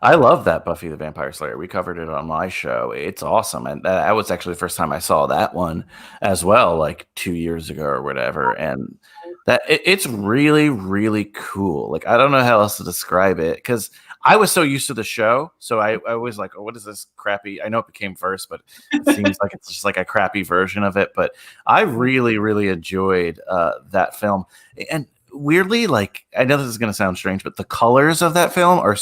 I love that Buffy the Vampire Slayer. We covered it on my show. It's awesome, and that was actually the first time I saw that one as well, like 2 years ago or whatever. And it's really, really cool. Like, I don't know how else to describe it because I was so used to the show, so I was like, "Oh, what is this crappy?" I know it became first, but it seems like it's just like a crappy version of it. But I really, really enjoyed that film, and weirdly, like, I know this is going to sound strange, but the colors of that film are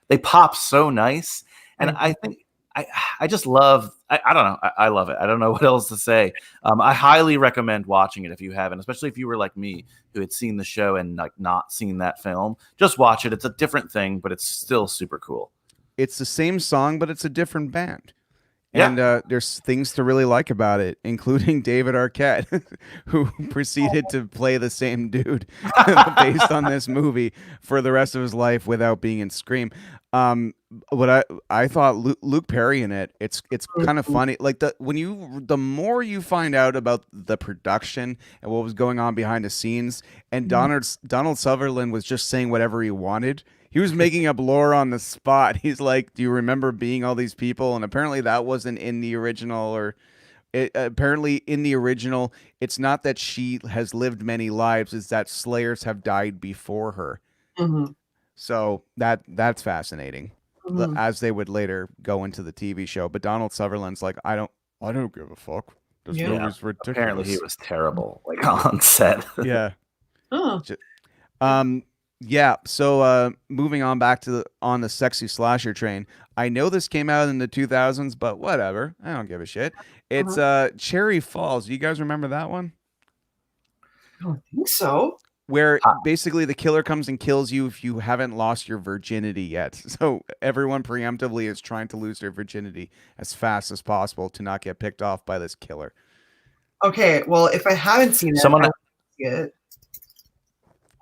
they pop so nice. And I think I just love, I don't know. I love it. I don't know what else to say. I highly recommend watching it if you haven't, especially if you were like me who had seen the show and like not seen that film. Just watch it. It's a different thing, but it's still super cool. It's the same song, but it's a different band. Yeah. And there's things to really like about it, including David Arquette, who proceeded to play the same dude based on this movie for the rest of his life without being in Scream. What I thought Luke Perry in it, it's kind of funny. Like the more you find out about the production and what was going on behind the scenes, and Donald Sutherland was just saying whatever he wanted. He was making up lore on the spot. He's like, "Do you remember being all these people?" And apparently that wasn't in the original, or apparently in the original, it's not that she has lived many lives; it's that Slayers have died before her. Mm-hmm. So that's fascinating, as they would later go into the TV show. But Donald Sutherland's like, I don't give a fuck. This movie's ridiculous. Apparently he was terrible, like on set. Yeah. Oh. Yeah, so moving on back to on the sexy slasher train. I know this came out in the 2000s, but whatever. I don't give a shit. It's Cherry Falls. Do you guys remember that one? I don't think so. Where basically the killer comes and kills you if you haven't lost your virginity yet. So everyone preemptively is trying to lose their virginity as fast as possible to not get picked off by this killer. Okay, well, if I haven't seen it, I will see it.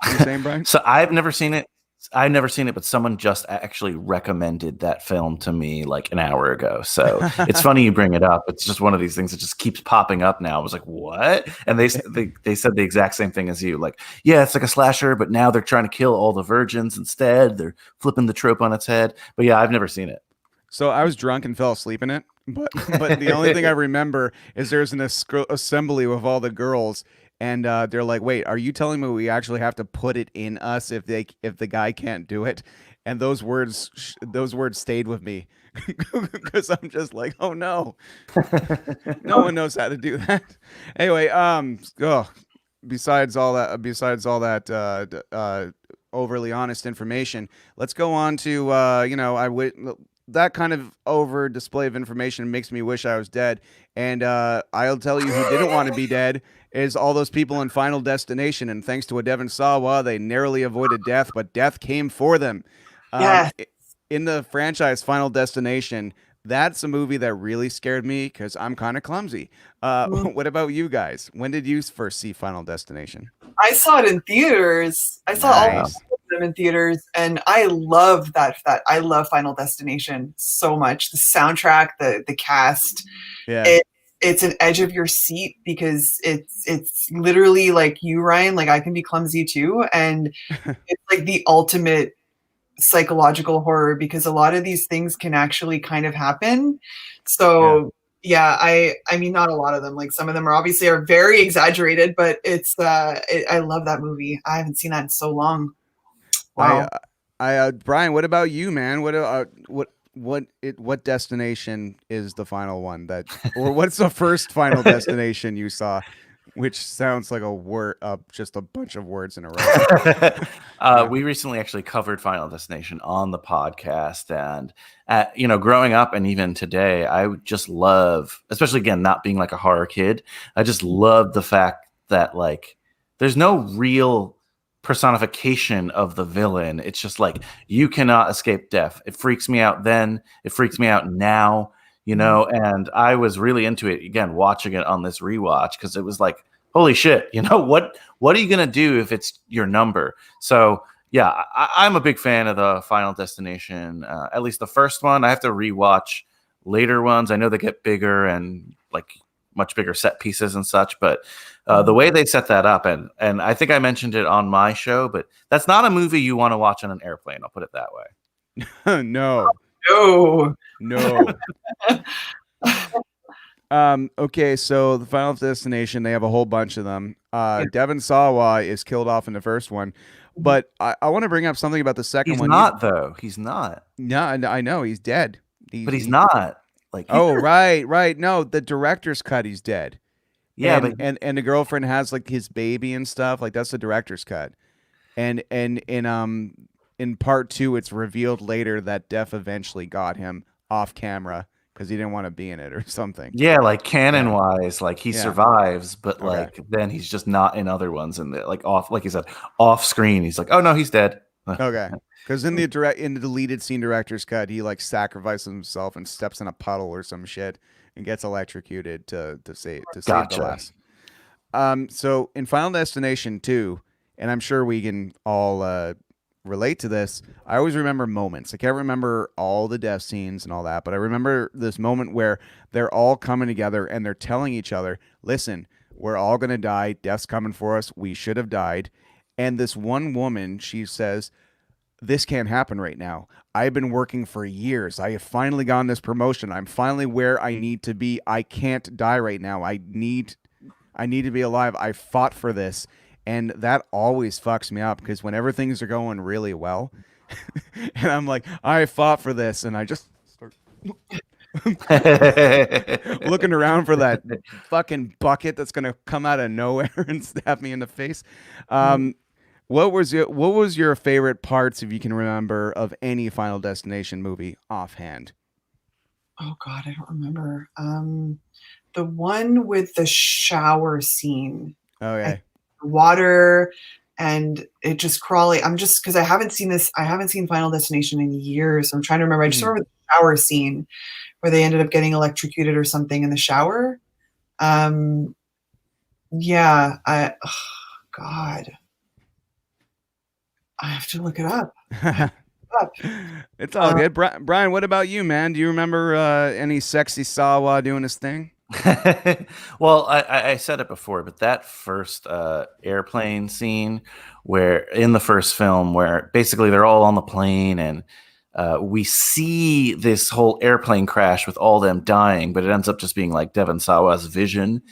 You saying, Brian? So I've never seen it. But someone just actually recommended that film to me like an hour ago. So it's funny you bring it up. It's just one of these things that just keeps popping up now. I was like, what? And they said the exact same thing as you. Like, yeah, it's like a slasher, but now they're trying to kill all the virgins instead. They're flipping the trope on its head. But yeah, I've never seen it. So I was drunk and fell asleep in it. But the only thing I remember is there's an assembly with all the girls. And they're like, "Wait, are you telling me we actually have to put it in us if the guy can't do it?" And those words stayed with me because I'm just like, "Oh no, no one knows how to do that." Anyway, besides all that overly honest information, let's go on to that kind of over display of information makes me wish I was dead. And I'll tell you who didn't want to be dead is all those people in Final Destination. And thanks to a Devon Sawa, they narrowly avoided death, but death came for them. Yes. In the franchise Final Destination, that's a movie that really scared me because I'm kind of clumsy. What about you guys? When did you first see Final Destination? I saw it in theaters. I saw all of them in theaters, and I love that. I love Final Destination so much. The soundtrack, the cast. Yeah. It's an edge of your seat because it's literally like you, Ryan. Like I can be clumsy too, and it's like the ultimate psychological horror, because a lot of these things can actually kind of happen. Yeah. So yeah, I mean, not a lot of them. Like some of them are very exaggerated, but I love that movie. I haven't seen that in so long. I, Wow. Brian, what about you, man? What destination is the final one or what's the first Final Destination you saw? Which sounds like a word, just a bunch of words in a row. Yeah. We recently actually covered Final Destination on the podcast, and growing up and even today, I would just love, especially again, not being like a horror kid, I just love the fact that like there's no real personification of the villain. It's just like you cannot escape death. It freaks me out then. It freaks me out now. And I was really into it again, watching it on this rewatch, because it was like, holy shit, what are you gonna do if it's your number? So yeah, I'm a big fan of the Final Destination, at least the first one. I have to rewatch later ones. I know they get bigger and like much bigger set pieces and such, but the way they set that up, and I think I mentioned it on my show, but that's not a movie you want to watch on an airplane. I'll put it that way. No. No. Okay, so the Final Destination, they have a whole bunch of them. Devon Sawa is killed off in the first one, but I want to bring up something about the second one. He's not. No, I know he's dead. But he's not. Like, oh, right. No, the director's cut, he's dead. Yeah, and the girlfriend has like his baby and stuff. Like that's the director's cut. And in part 2, it's revealed later that Def eventually got him off camera because he didn't want to be in it or something. Yeah, like canon wise, like he survives, but like then he's just not in other ones, and like off, like you said, off screen. He's like, oh no, he's dead. Okay, because in the deleted scene director's cut, he like sacrifices himself and steps in a puddle or some shit and gets electrocuted to save the last. So in Final Destination 2, and I'm sure we can all relate to this, I always remember moments. I can't remember all the death scenes and all that, but I remember this moment where they're all coming together and they're telling each other, listen, we're all going to die. Death's coming for us. We should have died. And this one woman, she says, this can't happen right now. I've been working for years. I have finally gotten this promotion. I'm finally where I need to be. I can't die right now. I need to be alive. I fought for this. And that always fucks me up, because whenever things are going really well and I'm like, I fought for this, and I just start looking around for that fucking bucket that's going to come out of nowhere and stab me in the face. What was your favorite parts, if you can remember, of any Final Destination movie offhand? Oh God, I don't remember. The one with the shower scene. Okay. Water and it just crawling. I'm just, because I haven't seen Final Destination in years. So I'm trying to remember. I just remember the shower scene where they ended up getting electrocuted or something in the shower. God, I have to look it up. It's all good. Brian, what about you, man? Do you remember any sexy Sawa doing his thing? Well, I said it before, but that first airplane scene, where in the first film, where basically they're all on the plane and we see this whole airplane crash with all them dying, but it ends up just being like Devon Sawa's vision,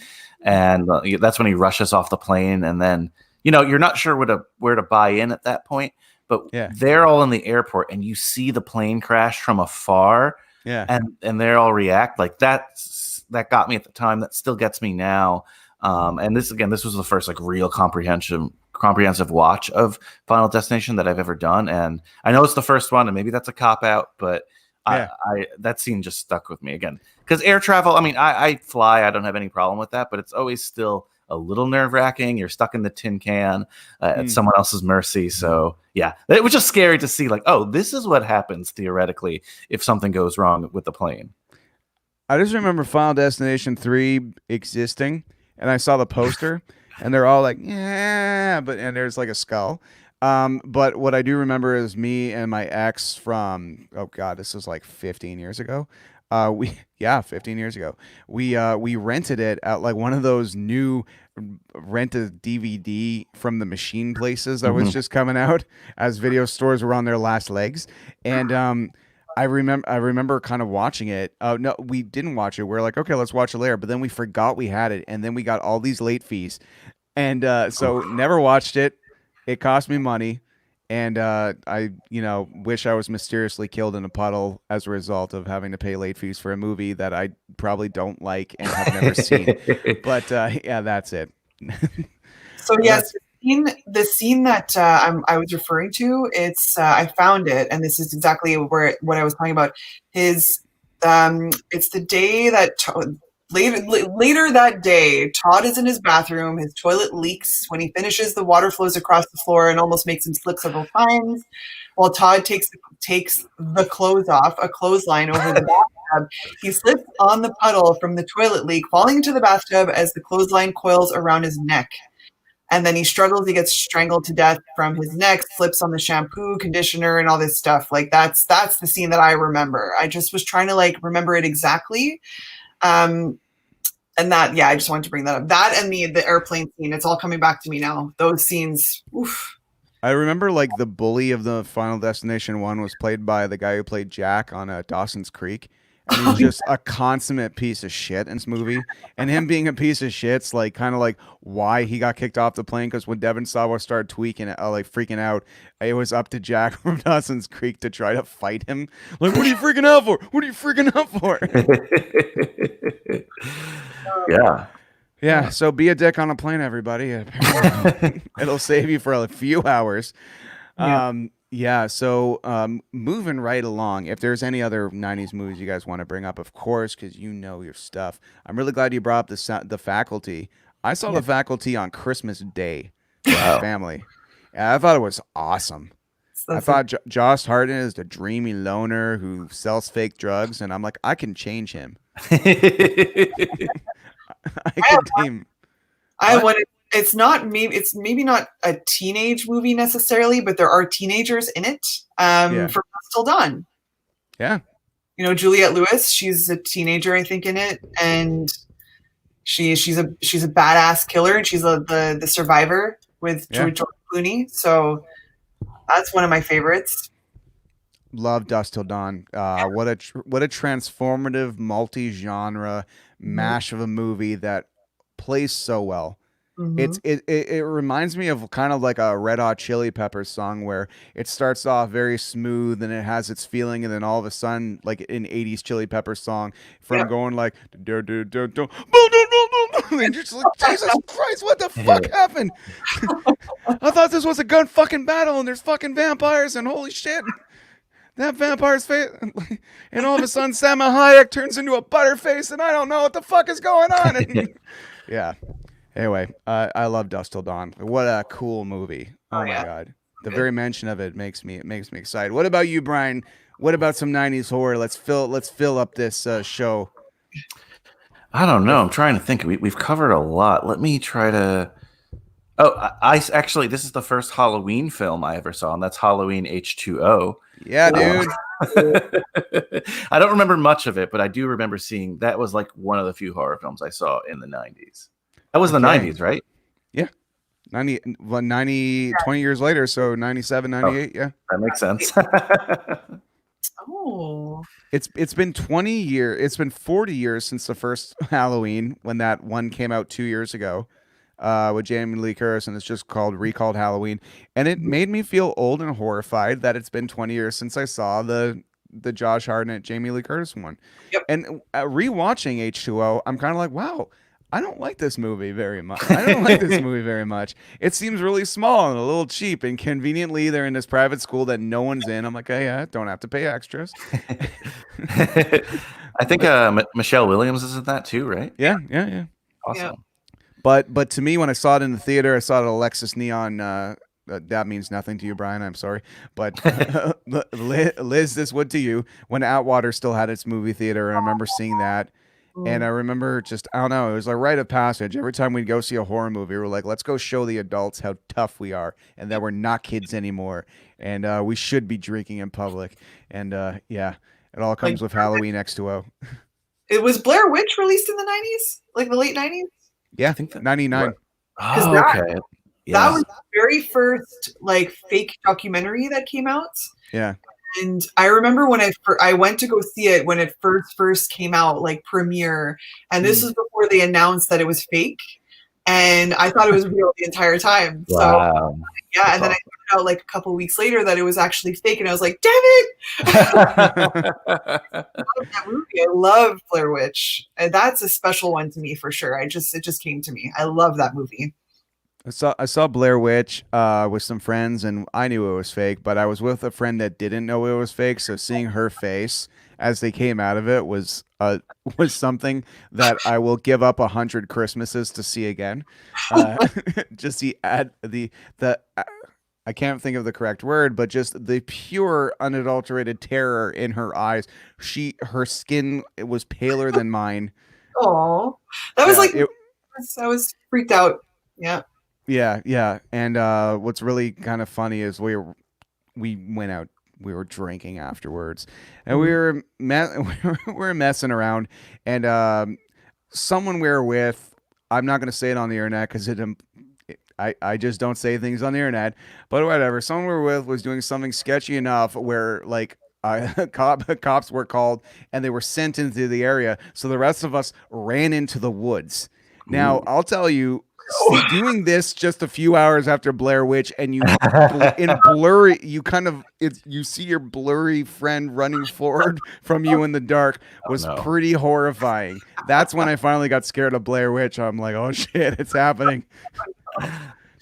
and that's when he rushes off the plane, and then you're not sure where to buy in at that point, but they're all in the airport and you see the plane crash from afar, and they all react like that. That got me at the time. That still gets me now. And this was the first like real comprehensive watch of Final Destination that I've ever done. And I know it's the first one, and maybe that's a cop out, but I that scene just stuck with me again. Because air travel, I mean, I fly, I don't have any problem with that, but it's always still a little nerve wracking. You're stuck in the tin can at someone else's mercy. So yeah, it was just scary to see like, oh, this is what happens theoretically if something goes wrong with the plane. I just remember Final Destination 3 existing, and I saw the poster, and they're all like, yeah, and there's like a skull. But what I do remember is me and my ex from, oh God, this was like 15 years ago. 15 years ago. We rented it at like one of those new rent a DVD from the machine places that was just coming out as video stores were on their last legs. And I remember kind of watching it. No, we didn't watch it. We're like, okay, let's watch it later. But then we forgot we had it, and then we got all these late fees, and so never watched it. It cost me money, and I wish I was mysteriously killed in a puddle as a result of having to pay late fees for a movie that I probably don't like and have never seen. But yeah, that's it. So yes, the scene that I was referring to, it's I found it, and this is exactly what I was talking about. It's the day that later that day, Todd is in his bathroom. His toilet leaks. When he finishes, the water flows across the floor and almost makes him slip several times. While Todd takes the clothes off, a clothesline over the bathtub, he slips on the puddle from the toilet leak, falling into the bathtub as the clothesline coils around his neck. And then he struggles. He gets strangled to death from his neck, slips on the shampoo, conditioner, and all this stuff. Like that's the scene that I remember. I just was trying to remember it exactly. And that, I just wanted to bring that up. That and the airplane scene, it's all coming back to me now. Those scenes, oof. I remember the bully of the Final Destination 1 was played by the guy who played Jack on Dawson's Creek. And he's just a consummate piece of shit in this movie. And him being a piece of shit's kind of why he got kicked off the plane. Because when Devin Sawa started freaking out, it was up to Jack from Dawson's Creek to try to fight him. What are you freaking out for? What are you freaking out for? Yeah. Yeah. So be a dick on a plane, everybody. It'll save you for a few hours. Yeah. So moving right along, if there's any other 90s movies you guys want to bring up, of course, because you know your stuff. I'm really glad you brought up the Faculty. I saw the Faculty on Christmas Day with my family. And I thought it was awesome. I thought Josh Hartnett is the dreamy loner who sells fake drugs, and I'm like, I can change him. I could tame. It's not maybe. It's maybe not a teenage movie necessarily, but there are teenagers in it. From Dusk Till Dawn. Yeah. Juliette Lewis. She's a teenager, I think, in it, and she's a badass killer, and she's the survivor with George Clooney. So that's one of my favorites. Love Dusk Till Dawn. What a transformative, multi-genre mash of a movie that plays so well. It reminds me of kind of like a Red Hot Chili Peppers song where it starts off very smooth and it has its feeling, and then all of a sudden, like an 80s Chili Peppers song, from going and just like, Jesus Christ, what the fuck happened? I thought this was a gun fucking battle and there's fucking vampires and holy shit. That vampire's face, and all of a sudden Salma Hayek turns into a butterface and I don't know what the fuck is going on. And, yeah. Anyway, I love Dusk Till Dawn. What a cool movie! Oh my god, the very mention of it makes me excited. What about you, Brian? What about some 90s horror? Let's fill up this show. I don't know. I'm trying to think. We've covered a lot. Let me try to. Oh, I actually, this is the first Halloween film I ever saw, and that's Halloween H2O. Yeah, dude. I don't remember much of it, but I do remember seeing that was one of the few horror films I saw in the 90s. That was the 90s, right? Yeah. 20 years later, so 97, 98, yeah. That makes sense. It's been 20 years. It's been 40 years since the first Halloween, when that one came out 2 years ago with Jamie Lee Curtis, and it's just recalled Halloween. And it made me feel old and horrified that it's been 20 years since I saw the Josh Hartnett, Jamie Lee Curtis one. Yep. And rewatching H2O, I'm kind of like, wow, I don't like this movie very much. It seems really small and a little cheap, and conveniently they're in this private school that no one's in. I'm like, oh, yeah, don't have to pay extras. I think Michelle Williams is in that too, right? Yeah. Awesome. Yeah. But to me, when I saw it in the theater, I saw it at Alexis Neon. That means nothing to you, Brian. I'm sorry. But Liz, this would to you. When Atwater still had its movie theater, I remember seeing that. And I remember I don't know, it was a rite of passage. Every time we'd go see a horror movie, we were like, let's go show the adults how tough we are and that we're not kids anymore. And we should be drinking in public. And it all comes with Halloween X2O. It was Blair Witch released in the 90s? Like the late 90s? Yeah, I think 99. because Oh, okay. that Yeah. was the very first like fake documentary that came out. Yeah. And I remember when I went to go see it when it first came out, like premiere, and this was before they announced that it was fake, and I thought it was real the entire time. So Wow. yeah, That's and then I awesome. found out like a couple weeks later that it was actually fake, and I was like, damn it! I love that movie. I love Blair Witch, and that's a special one to me for sure. It just came to me. I love that movie. I saw Blair Witch with some friends, and I knew it was fake, but I was with a friend that didn't know it was fake. So seeing her face as they came out of it was something that I will give up 100 Christmases to see again. Just the I can't think of the correct word, but just the pure unadulterated terror in her eyes. Her skin, it was paler than mine. Oh, that was Yeah, like I was freaked out. Yeah. Yeah. And what's really kind of funny is we went out, we were drinking afterwards, and we were messing around, and someone we were with, I'm not gonna say it on the internet because I just don't say things on the internet, but whatever. Someone we were with was doing something sketchy enough where like. Cops were called and they were sent into the area, so the rest of us ran into the woods. Now, Ooh. I'll tell you, doing this just a few hours after Blair Witch, and you you see your blurry friend running forward from you in the dark was no. pretty horrifying. That's when I finally got scared of Blair Witch. I'm like, oh shit, it's happening.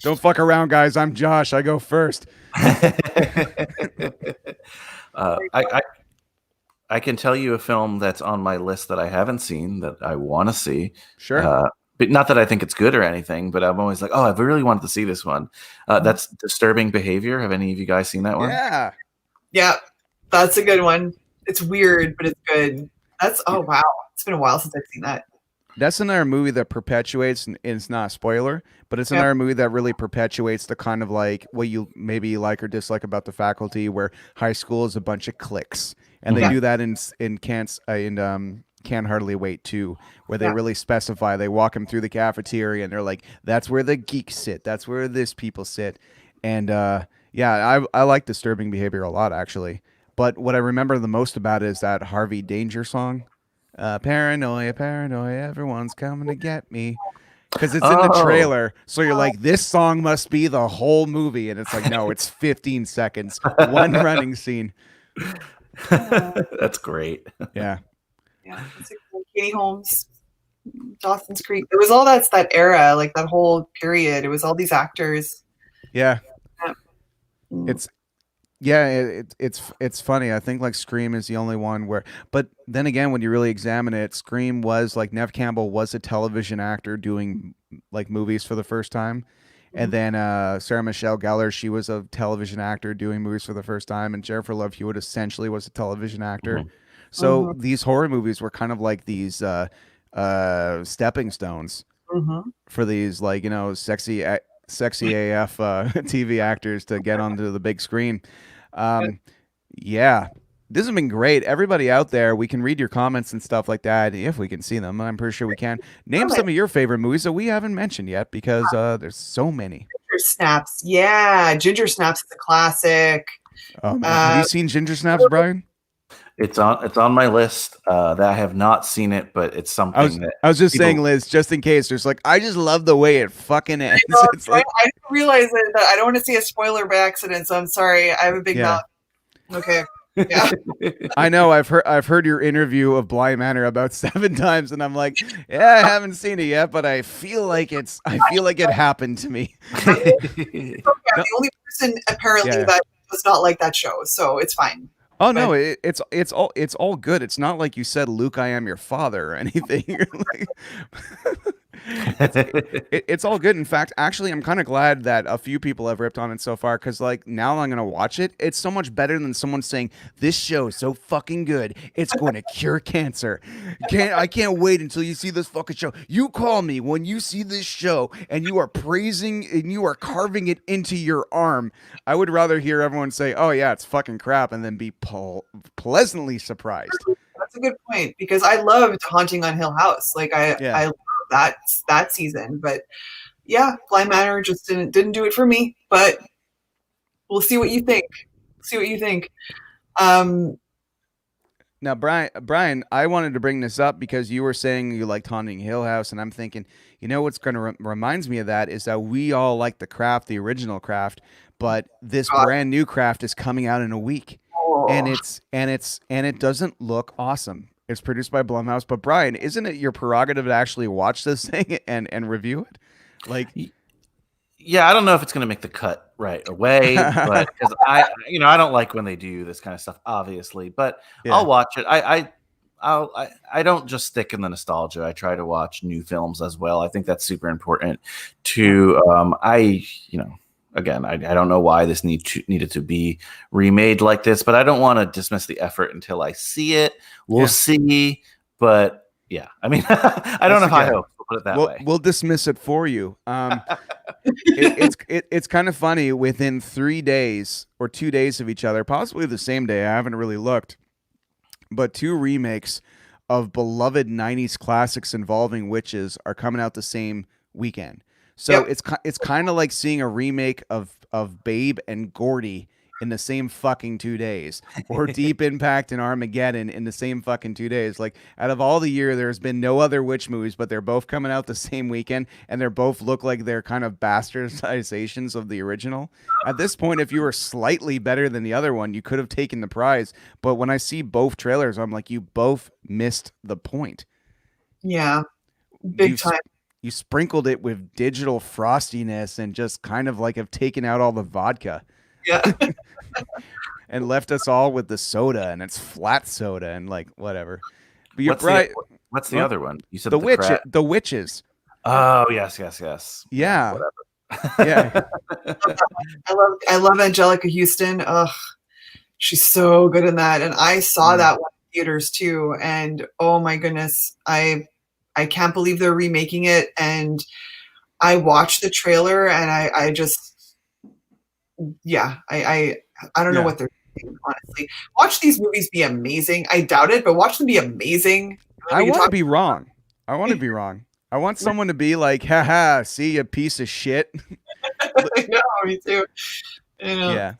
Don't fuck around, guys. I'm Josh. I go first. I can tell you a film that's on my list that I haven't seen that I want to see. Sure. But not that I think it's good or anything, but I'm always like, oh, I've really wanted to see this one. That's Disturbing Behavior. Have any of you guys seen that one? Yeah. Yeah, that's a good one. It's weird, but it's good. Oh wow. It's been a while since I've seen that. That's another movie that perpetuates, and it's not a spoiler, but it's another movie that really perpetuates the kind of like what you maybe like or dislike about The Faculty, where high school is a bunch of cliques, and they do that in Can't Hardly Wait too, where they really specify. They walk them through the cafeteria, and they're like, "That's where the geeks sit. That's where this people sit," and I like Disturbing Behavior a lot actually. But what I remember the most about it is that Harvey Danger song. Paranoia, paranoia, everyone's coming to get me. Because it's in the trailer. So you're like, this song must be the whole movie. And it's like, no, it's 15 seconds. One running scene. That's great. Yeah. Yeah. It's like Katie Holmes, Dawson's Creek. It was all that era, like that whole period. It was all these actors. Yeah. It's funny. I think like Scream is the only one where, but then again, when you really examine it, Scream was like Nev Campbell was a television actor doing like movies for the first time, and then Sarah Michelle Gellar, she was a television actor doing movies for the first time, and Jennifer Love Hewitt essentially was a television actor. So these horror movies were kind of like these stepping stones for these like sexy AF TV actors to get onto the big screen. Yeah, this has been great. Everybody out there, we can read your comments and stuff like that if we can see them. I'm pretty sure we can. Name some of your favorite movies that we haven't mentioned yet because there's so many. Ginger Snaps. Yeah, Ginger Snaps is a classic. Have you seen Ginger Snaps, Brian? It's on my list. That I have not seen it, but it's something I was just saying, Liz, just in case. There's like, I just love the way it fucking ends. It's like, I didn't realize that I don't want to see a spoiler by accident, so I'm sorry. I have a big mouth. Okay. Yeah. I know. I've heard your interview of Bly Manor about 7 times, and I'm like, yeah, I haven't seen it yet, but I feel like it happened to me. Okay, I'm the only person apparently that does not like that show, so it's fine. Oh no, it's all good. It's not like you said, Luke, I am your father or anything. It's all good. In fact, actually, I'm kind of glad that a few people have ripped on it so far because, like, now I'm gonna watch it. It's so much better than someone saying this show is so fucking good, it's going to cure cancer. I can't wait until you see this fucking show. You call me when you see this show and you are praising and you are carving it into your arm. I would rather hear everyone say, "Oh yeah, it's fucking crap," and then be pleasantly surprised. That's a good point because I loved Haunting on Hill House. Like I love that season, but yeah, Bly Manor just didn't do it for me. But we'll see what you think. See what you think. Now, Brian, I wanted to bring this up because you were saying you liked Haunting Hill House, and I'm thinking, what's going to reminds me of that is that we all like the Craft, the original Craft, but this brand new Craft is coming out in a week, and it doesn't look awesome. It's produced by Blumhouse, but Brian, isn't it your prerogative to actually watch this thing and review it? Like, yeah, I don't know if it's going to make the cut right away, but because I don't like when they do this kind of stuff, obviously. But yeah. I'll watch it. I don't just stick in the nostalgia. I try to watch new films as well. I think that's super important. Again, I don't know why this needed to be remade like this, but I don't want to dismiss the effort until I see it. We'll see, but yeah, I mean, I don't know if I hope. Put it that way. We'll dismiss it for you. It's kind of funny. Within 3 days or 2 days of each other, possibly the same day, I haven't really looked, but 2 remakes of beloved 90s classics involving witches are coming out the same weekend. So it's kind of like seeing a remake of Babe and Gordy in the same fucking 2 days, or Deep Impact and Armageddon in the same fucking 2 days. Like, out of all the year, there's been no other witch movies, but they're both coming out the same weekend, and they're both look like they're kind of bastardizations of the original. At this point, if you were slightly better than the other one, you could have taken the prize. But when I see both trailers, I'm like, you both missed the point. Yeah, big time. You sprinkled it with digital frostiness and just kind of like have taken out all the vodka. Yeah. And left us all with the soda, and it's flat soda and like whatever. But you're what's the other one? You said the witches. Oh, yes. Yeah. Whatever. Yeah. I love Angelica Houston. Ugh, she's so good in that. And I saw that one in theaters too. And oh my goodness, I can't believe they're remaking it. And I watched the trailer, and I just. Yeah, I don't know what they're doing, honestly. Watch these movies be amazing. I doubt it, but watch them be amazing. I want to be wrong. I want someone to be like, haha, see, you piece of shit. I know, me too. Yeah.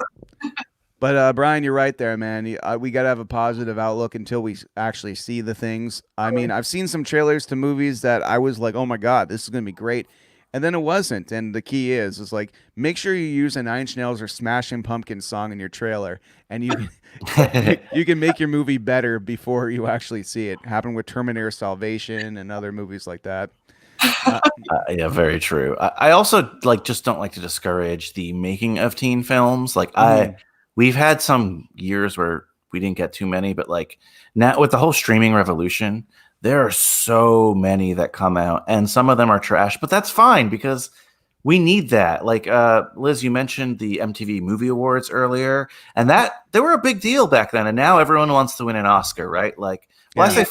But Brian, you're right there, man. We got to have a positive outlook until we actually see the things. I mean, I've seen some trailers to movies that I was like, oh my God, this is going to be great. And then it wasn't. And the key is like, make sure you use a Nine Inch Nails or Smashing Pumpkins song in your trailer, and you can make your movie better before you actually see it. Happened with Terminator Salvation and other movies like that. Yeah, very true. I also just don't like to discourage the making of teen films. We've had some years where we didn't get too many, but now with the whole streaming revolution, there are so many that come out, and some of them are trash, but that's fine because we need that. Liz, you mentioned the MTV Movie Awards earlier, and they were a big deal back then, and now everyone wants to win an Oscar, right? I say,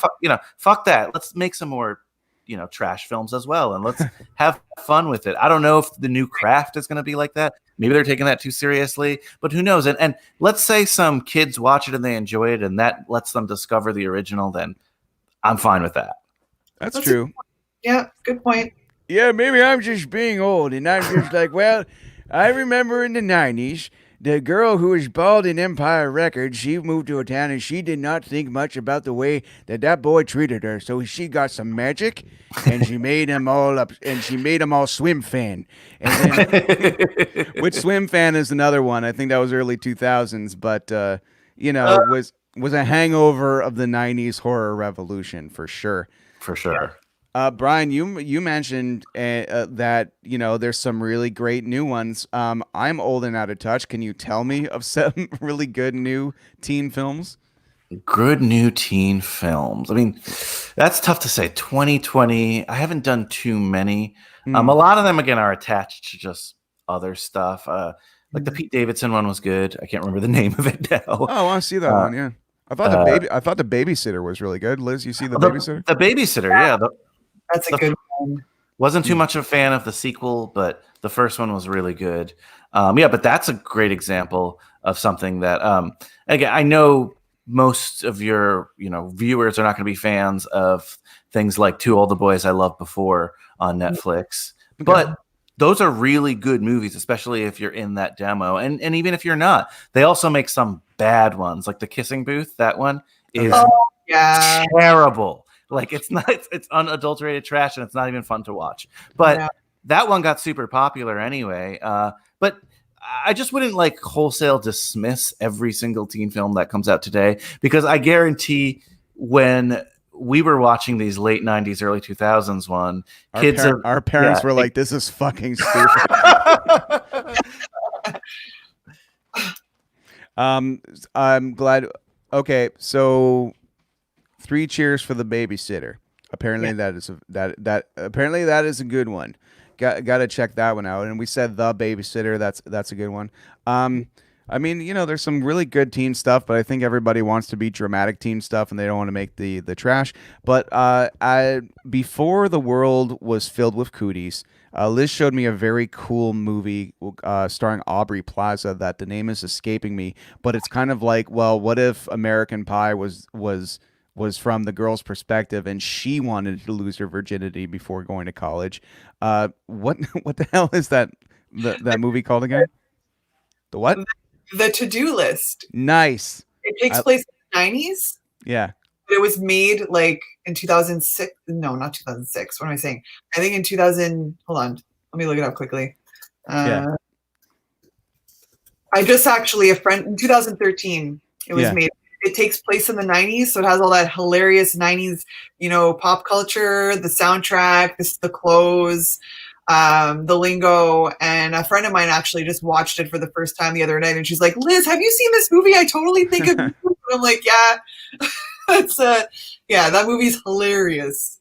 fuck that. Let's make some more, trash films as well, and let's have fun with it. I don't know if the new Craft is going to be like that. Maybe they're taking that too seriously, but who knows? And let's say some kids watch it and they enjoy it, and that lets them discover the original, then I'm fine with that. That's true. Yeah, good point. Yeah, maybe I'm just being old, and I'm just like, well, I remember in the 90s, the girl who was bald in Empire Records, she moved to a town, and she did not think much about the way that boy treated her. So she got some magic, and she made him all up, and she made him all Swim Fan. And then, which Swim Fan is another one. I think that was early 2000s, but was a hangover of the 90s horror revolution for sure. For sure. Brian, you mentioned that there's some really great new ones. I'm old and out of touch. Can you tell me of some really good new teen films? Good new teen films. I mean, that's tough to say. 2020, I haven't done too many. A lot of them again are attached to just other stuff. The Pete Davidson one was good. I can't remember the name of it now. Oh, I want to see that one. Yeah, I thought the Babysitter was really good. Liz, you see the Babysitter? The Babysitter, yeah. That's a good one. Wasn't too much of a fan of the sequel, but the first one was really good. But that's a great example of something that again, I know most of your viewers are not going to be fans of things like To All the Boys I Loved Before on Netflix, but those are really good movies, especially if you're in that demo. And even if you're not, they also make some bad ones, like The Kissing Booth. That one is terrible. Like it's not, it's unadulterated trash, and it's not even fun to watch. But that one got super popular anyway. But I just wouldn't like wholesale dismiss every single teen film that comes out today, because I guarantee when we were watching these late 90s, early 2000s one, our parents were like, this is fucking stupid. I'm glad. Okay, so 3 Cheers for the Babysitter. Apparently that is a good one. Got to check that one out. And we said The Babysitter. That's a good one. I mean, you know, there's some really good teen stuff, but I think everybody wants to be dramatic teen stuff, and they don't want to make the trash. But before the world was filled with cooties, Liz showed me a very cool movie starring Aubrey Plaza that the name is escaping me, but it's kind of like, well, what if American Pie was from the girl's perspective, and she wanted to lose her virginity before going to college? What the hell is that movie called again? The what? The To-Do List. Nice. It takes place in the 90s. Yeah. It was made like in 2006. No, not 2006. What am I saying? I think in 2000. Hold on. Let me look it up quickly. I just actually, a friend in 2013, it was made. It takes place in the 90s, so it has all that hilarious 90s, you know, pop culture, the soundtrack, the clothes, the lingo. And a friend of mine actually just watched it for the first time the other night, and she's like, Liz, have you seen this movie? I totally think of you. And I'm like, yeah. That's that movie's hilarious.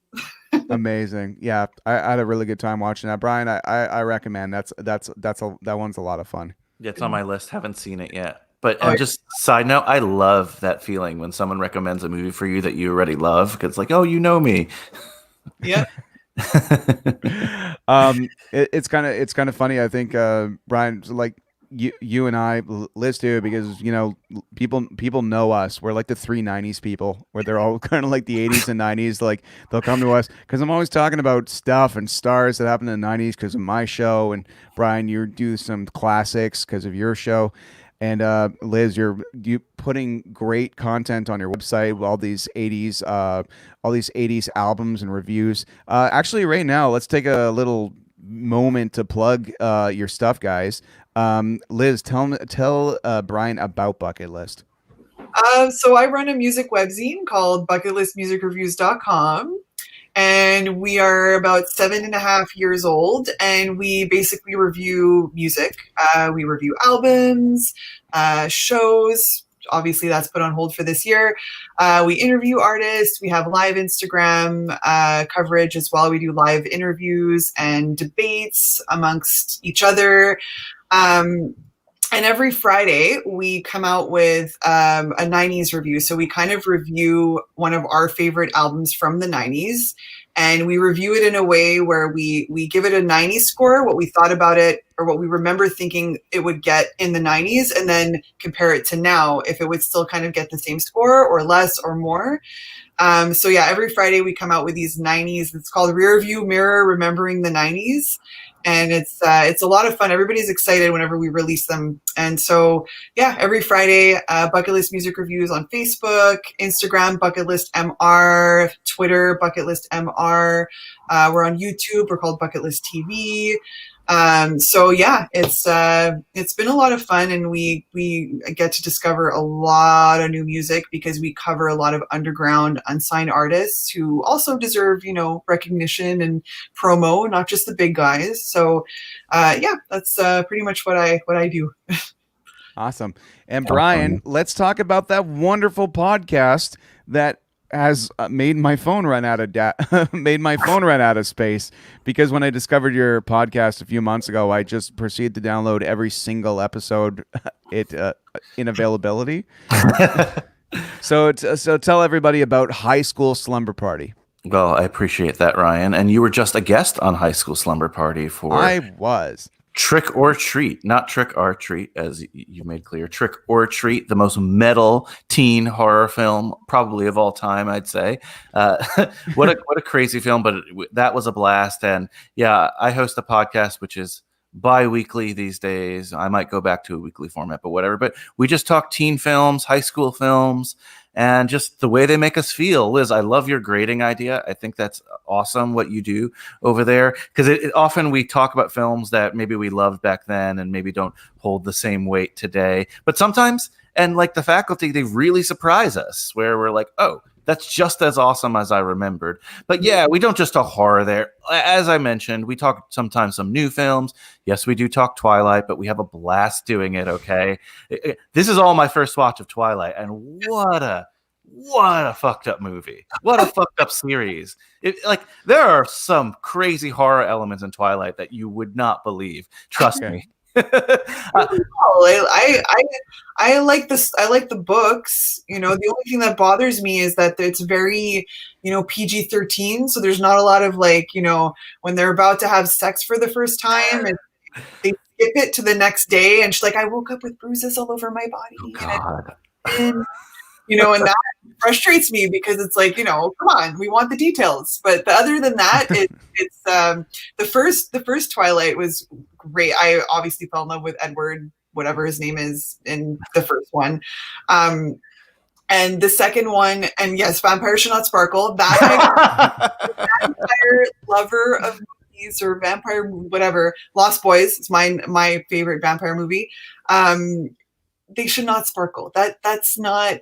Amazing. Yeah, I had a really good time watching that. Brian, I recommend. That one's a lot of fun. Yeah, it's on my list. Haven't seen it yet. But just side note, I love that feeling when someone recommends a movie for you that you already love, because it's like, oh, you know me. Yeah. It's kind of funny. I think Brian, like you and I, Liz too, because you know people know us. We're like the 3 90s people, where they're all kind of like the 80s and 90s. Like they'll come to us because I'm always talking about stuff and stars that happened in the 90s because of my show, and Brian, you do some classics because of your show. And Liz, you putting great content on your website, all these 80s albums and reviews. Actually, right now, let's take a little moment to plug your stuff, guys. Liz, tell Brian about Bucket List. So I run a music webzine called bucketlistmusicreviews.com. And we are about 7.5 years old, and we basically review music. We review albums, shows. Obviously, that's put on hold for this year. We interview artists. We have live Instagram coverage as well. We do live interviews and debates amongst each other. And every Friday, we come out with a 90s review. So we kind of review one of our favorite albums from the 90s. And we review it in a way where we give it a 90s score, what we thought about it, or what we remember thinking it would get in the 90s, and then compare it to now, if it would still kind of get the same score or less or more. So yeah, every Friday we come out with these 90s. It's called Rear View Mirror, Remembering the 90s. And it's a lot of fun. Everybody's excited whenever we release them. And so, yeah, every Friday, Bucket List Music Reviews on Facebook, Instagram, Bucket List MR, Twitter, Bucket List MR. We're on YouTube. We're called Bucket List TV. So yeah, it's been a lot of fun, and we get to discover a lot of new music because we cover a lot of underground, unsigned artists who also deserve, you know, recognition and promo, not just the big guys. So, yeah, that's pretty much what I do. Awesome. And Brian, let's talk about that wonderful podcast that has made my phone run out of space, because when I discovered your podcast a few months ago, I just proceeded to download every single episode in availability. So tell everybody about High School Slumber Party. Well, I appreciate that, Ryan. And you were just a guest on High School Slumber Party I was. Trick or Treat, not Trick or Treat, as you made clear. Trick or Treat, the most metal teen horror film probably of all time, I'd say. What a crazy film, but that was a blast. And yeah, I host a podcast which is bi-weekly these days. I might go back to a weekly format, but whatever. But we just talk teen films, high school films, and just the way they make us feel. Liz, I love your grading idea. I think that's awesome what you do over there, because often we talk about films that maybe we loved back then and maybe don't hold the same weight today. But sometimes, and like The Faculty, they really surprise us where we're like, oh, that's just as awesome as I remembered. But yeah, we don't just talk horror there. As I mentioned, we talk sometimes some new films. Yes, we do talk Twilight, but we have a blast doing it, okay? This is all my first watch of Twilight, and what a fucked up movie. What a fucked up series. There are some crazy horror elements in Twilight that you would not believe. Trust me. I like this. I like the books. The only thing that bothers me is that it's very, PG-13. So there's not a lot of when they're about to have sex for the first time and they skip it to the next day, and she's like, I woke up with bruises all over my body. Oh, God. And that frustrates me because it's like, come on, we want the details. But other than that, it's the first Twilight was great. I obviously fell in love with Edward, whatever his name is, in the first one. And the second one, and yes, Vampire Should Not Sparkle. That vampire lover of movies, or vampire whatever. Lost Boys is my favorite vampire movie. They should not sparkle. That's not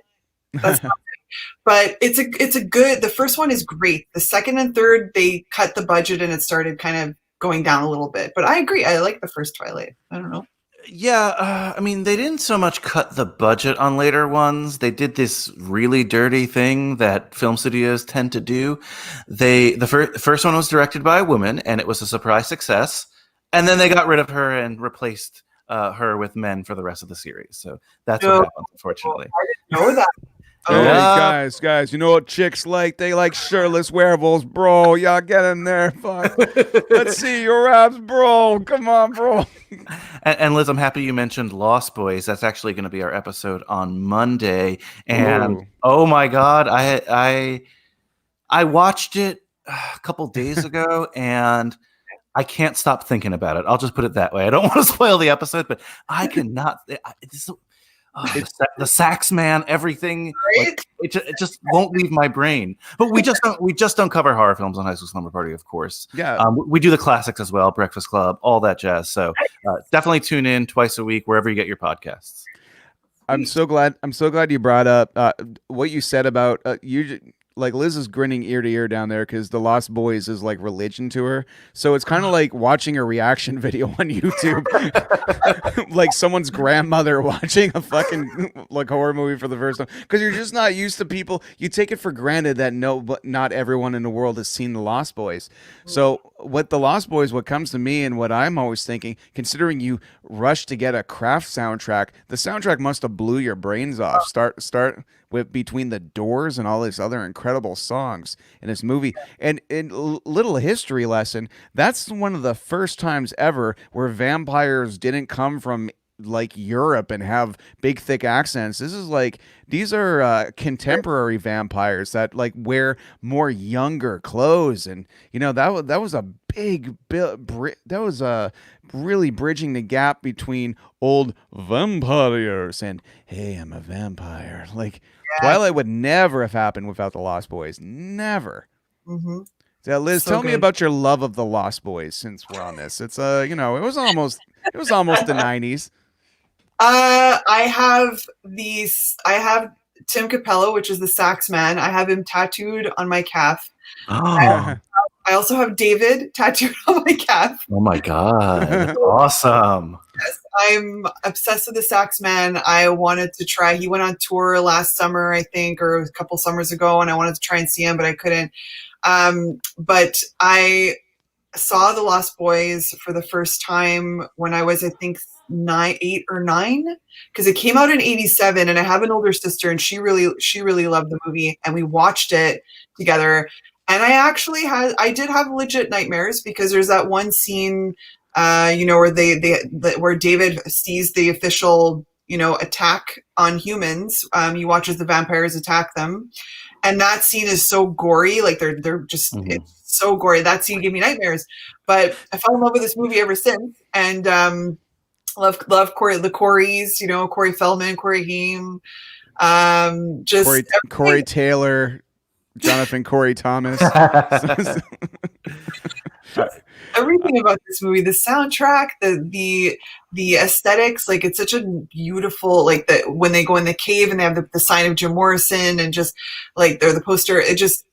but it's a good. The first one is great. The second and third, they cut the budget and it started kind of going down a little bit. But I agree. I like the first Twilight. I don't know. Yeah, I mean, they didn't so much cut the budget on later ones. They did this really dirty thing that film studios tend to do. The first one was directed by a woman, and it was a surprise success. And then they got rid of her and replaced her with men for the rest of the series. So that's what happened, unfortunately. I didn't know that. Hey, guys, you know what chicks like? They like shirtless werewolves, bro. Y'all get in there. Fuck. Let's see your abs, bro. Come on, bro. And Liz, I'm happy you mentioned Lost Boys. That's actually going to be our episode on Monday. And oh my God, I watched it a couple days ago, and I can't stop thinking about it. I'll just put it that way. I don't want to spoil the episode, but I cannot. The sax man, everything, right? It just won't leave my brain. But we just don't cover horror films on High School Slumber Party, of course. Yeah, we do the classics as well, Breakfast Club, all that jazz. So definitely tune in twice a week wherever you get your podcasts. I'm so glad you brought up what you said about you. Like, Liz is grinning ear to ear down there because The Lost Boys is like religion to her. So it's kind of like watching a reaction video on YouTube, like someone's grandmother watching a fucking like horror movie for the first time, because you're just not used to people. You take it for granted that not everyone in the world has seen The Lost Boys. So what comes to me and what I'm always thinking, considering you rushed to get a Craft soundtrack, the soundtrack must have blew your brains off. Start with Between the Doors and all these other incredible songs in this movie. And in little history lesson, that's one of the first times ever where vampires didn't come from like Europe and have big thick accents. These are contemporary vampires that like wear more younger clothes, and that was a big that was really bridging the gap between old vampires and, hey, I'm a vampire. Like, Twilight would never have happened without The Lost Boys. Never. Mm-hmm. So, Liz, tell me about your love of The Lost Boys since we're on this. It's it was almost the 90s. I have Tim Capello, which is the sax man. I have him tattooed on my calf. Oh. I also have David tattooed on my calf. Oh my God. Awesome. Yes, I'm obsessed with the sax man. I wanted to try. He went on tour last summer, I think, or a couple summers ago, and I wanted to try and see him, but I couldn't. But I saw The Lost Boys for the first time when I was, I think, 8 or 9, because it came out in 87, and I have an older sister, and she really loved the movie, and we watched it together. And I did have legit nightmares, because there's that one scene where David sees the official, attack on humans. He watches the vampires attack them. And that scene is so gory. Like they're just, it's so gory. That scene gave me nightmares, but I fell in love with this movie ever since. And, love the Coreys, Corey Feldman, Corey Haim, Corey Taylor, Jonathan Corey Thomas. Everything about this movie, the soundtrack, the aesthetics, like it's such a beautiful, like when they go in the cave and they have the sign of Jim Morrison and just like they're the poster, it just,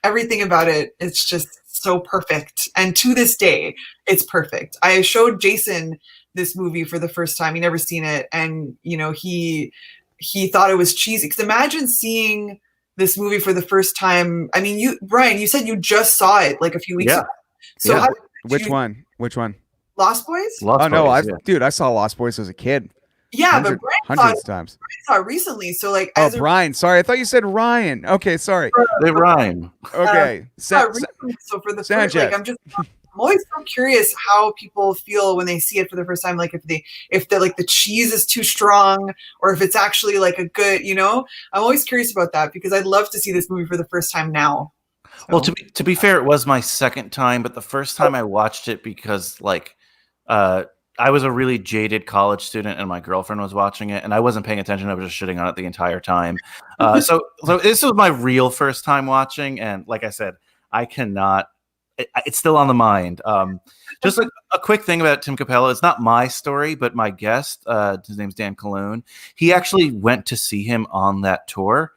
everything about it, it's just so perfect. And to this day, it's perfect. I showed Jason this movie for the first time. He never seen it. And, he thought it was cheesy. Because imagine seeing this movie for the first time. I mean, Brian, you said you just saw it like a few weeks ago. So Which one? Lost Boys? Dude, I saw Lost Boys as a kid. Yeah, but hundreds of times. Brian saw it recently. So like, Brian. Sorry, I thought you said Ryan. Okay, sorry. They rhyme. Okay. So for the first, like, I'm always so curious how people feel when they see it for the first time. Like if the cheese is too strong, or if it's actually like a good, I'm always curious about that because I'd love to see this movie for the first time now. So. Well, to be fair, it was my second time, but the first time I watched it because I was a really jaded college student and my girlfriend was watching it and I wasn't paying attention. I was just shitting on it the entire time. So this was my real first time watching. And like I said, I cannot, it's still on the mind. Just a quick thing about Tim Capello. It's not my story, but my guest, his name's Dan Colon. He actually went to see him on that tour.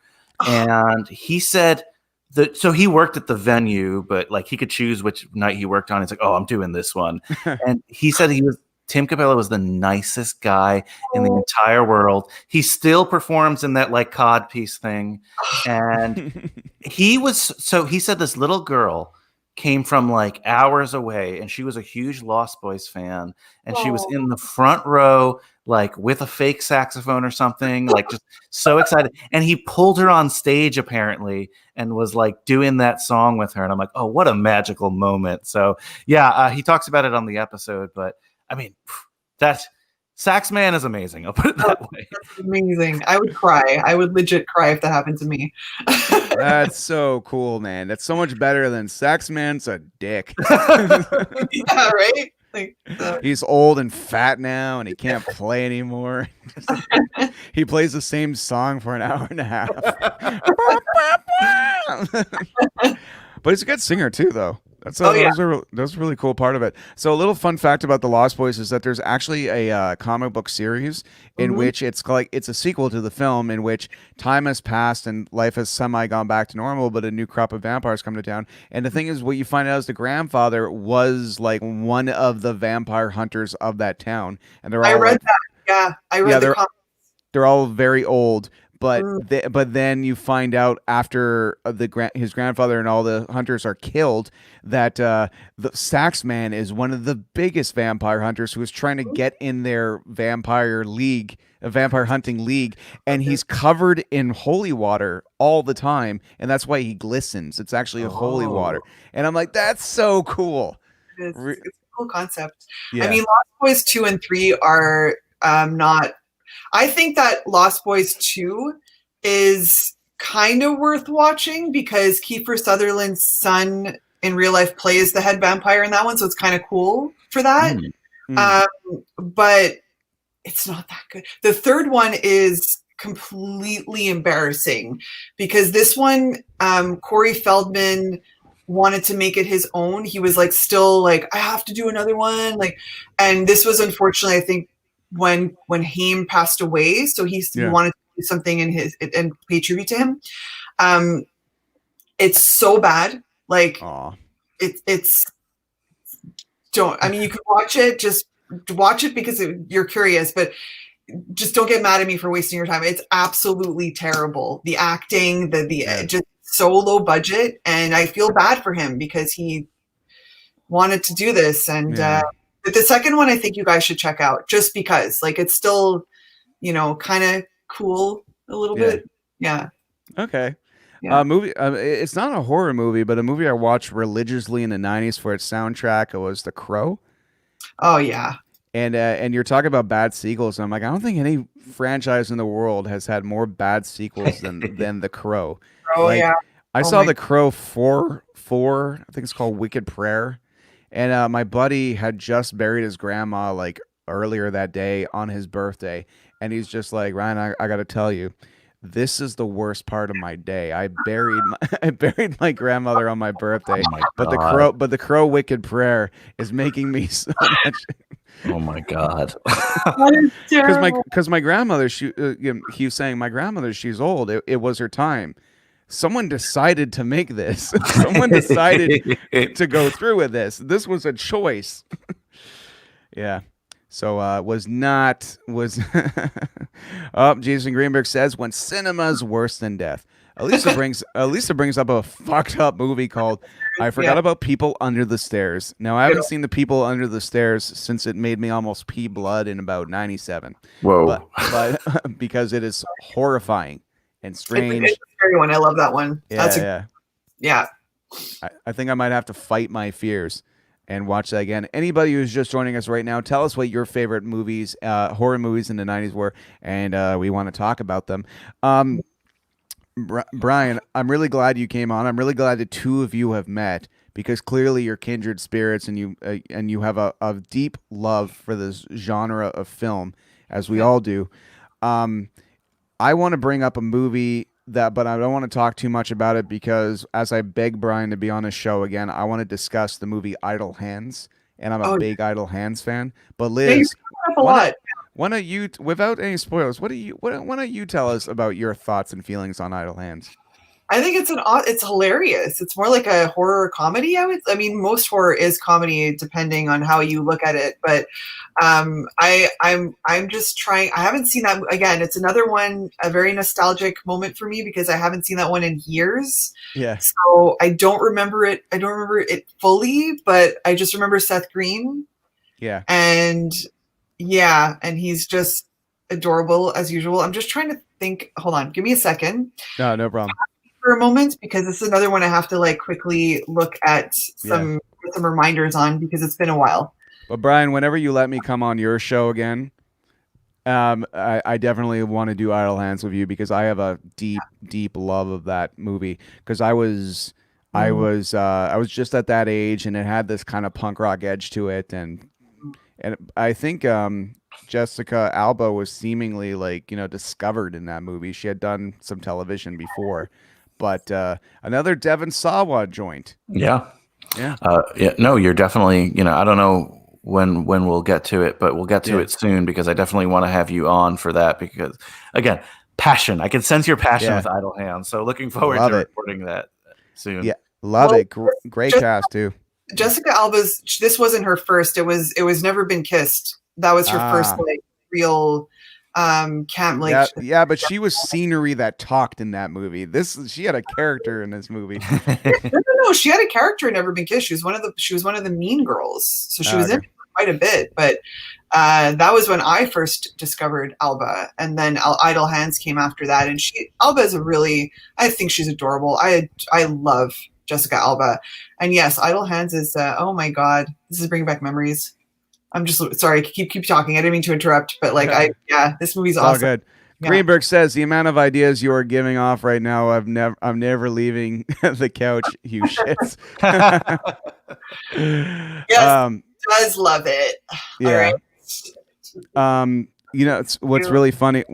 And he said so he worked at the venue, but like he could choose which night he worked on. He's like, oh, I'm doing this one. And he said Tim Capello was the nicest guy in the entire world. He still performs in that like cod piece thing. And he said this little girl came from like hours away and she was a huge Lost Boys fan. And she was in the front row, like with a fake saxophone or something, like just so excited. And he pulled her on stage apparently and was like doing that song with her. And I'm like, oh, what a magical moment. So yeah, he talks about it on the episode, but I mean, that Sax Man is amazing. I'll put it that way. That's amazing. I would cry. I would legit cry if that happened to me. That's so cool, man. That's so much better than Sax Man's a dick. Yeah, right? He's old and fat now and he can't play anymore. He plays the same song for an hour and a half. But he's a good singer too, though. That's a really cool part of it. So a little fun fact about the Lost Boys is that there's actually a comic book series in which it's a sequel to the film in which time has passed and life has semi gone back to normal, but a new crop of vampires come to town. And the thing is, what you find out is the grandfather was like one of the vampire hunters of that town, and they're all. I read that. Yeah, I read the comics. They're all very old. But then you find out after his grandfather and all the hunters are killed that the Sax Man is one of the biggest vampire hunters who is trying to get in their vampire hunting league, and he's covered in holy water all the time, and that's why he glistens. It's actually a holy water, and I'm like, that's so cool. It's a cool concept. Yeah. I mean, Lost Boys 2 and 3 are not. I think that Lost Boys 2 is kind of worth watching because Kiefer Sutherland's son in real life plays the head vampire in that one, so it's kind of cool for that. But it's not that good. The third one is completely embarrassing because this one, Corey Feldman wanted to make it his own. He was like, still like, I have to do another one. Like, and this was unfortunately, I think, when Haim passed away, so he wanted to do something and pay tribute to him. It's so bad. Like it's don't. I mean, you could watch it. Just watch it because you're curious, but just don't get mad at me for wasting your time. It's absolutely terrible. The acting, just so low budget, and I feel bad for him because he wanted to do this and. But the second one, I think you guys should check out just because, like, it's still, kind of cool a little bit. Yeah. Okay. Movie. It's not a horror movie, but a movie I watched religiously in the '90s for its soundtrack. It was The Crow. Oh yeah. And you're talking about bad sequels, and I'm like, I don't think any franchise in the world has had more bad sequels than The Crow. Oh Like, yeah. I Oh saw my. The Crow four. I think it's called Wicked Prayer, and my buddy had just buried his grandma like earlier that day on his birthday, and he's just like, Ryan, I got to tell you, this is the worst part of my day. I buried my grandmother on my birthday, Oh my but God. the Crow Wicked Prayer is making me so much. Oh my God. That is terrible. Because my grandmother, he was saying my grandmother, she's old. It was her time. Someone decided to make this. Someone decided to go through with this. This was a choice. Yeah. So Jason Greenberg says when cinema's worse than death. Elisa brings up a fucked up movie called I Forgot About People Under the Stairs. Now I haven't seen the People Under the Stairs since it made me almost pee blood in about 97. Whoa. But because it is horrifying and strange. It's a scary one. I love that one. Yeah. I think I might have to fight my fears and watch that again. Anybody who's just joining us right now, tell us what your favorite movies, horror movies in the 90s were, and we want to talk about them. Brian, I'm really glad you came on. I'm really glad the two of you have met because clearly you're kindred spirits and you have a deep love for this genre of film, as we all do. I want to bring up a movie but I don't want to talk too much about it because as I beg Brian to be on his show again, I want to discuss the movie Idle Hands, and I'm a big Idle Hands fan. But Liz, why don't you, without any spoilers, why don't you tell us about your thoughts and feelings on Idle Hands? I think it's hilarious. It's more like a horror comedy. I mean, most horror is comedy depending on how you look at it. But I'm just trying. I haven't seen that again. It's another one, a very nostalgic moment for me because I haven't seen that one in years. Yeah. So I don't remember it. I don't remember it fully, but I just remember Seth Green. Yeah. And he's just adorable as usual. I'm just trying to think. Hold on, give me a second. No problem. For a moment, because this is another one I have to like quickly look at some reminders on because it's been a while. But Brian, whenever you let me come on your show again, I definitely want to do Idle Hands with you because I have a deep love of that movie because I was just at that age and it had this kind of punk rock edge to it and I think Jessica Alba was seemingly discovered in that movie. She had done some television before. But another Devon Sawa joint. Yeah. No, you're definitely. I don't know when we'll get to it, but we'll get to it soon because I definitely want to have you on for that. Because again, passion. I can sense your passion with Idle Hands. So looking forward to recording that soon. Yeah, love it. Great cast too. Jessica Alba's. This wasn't her first. It was Never Been Kissed. That was her first real. But she was scenery that talked in that movie. She had a character in this movie. No, she had a character in Never Been Kissed. She was one of the mean girls, so she was in quite a bit. But that was when I first discovered Alba, and then Idle Hands came after that. And Alba is I think she's adorable. I love Jessica Alba, and yes, Idle Hands is. Oh my God, this is bringing back memories. I'm just sorry. Keep talking. I didn't mean to interrupt, but this movie's awesome. All good. Yeah. Greenberg says the amount of ideas you are giving off right now, I'm never leaving the couch. You shits. Yes, does love it. Yeah. All right. What's really funny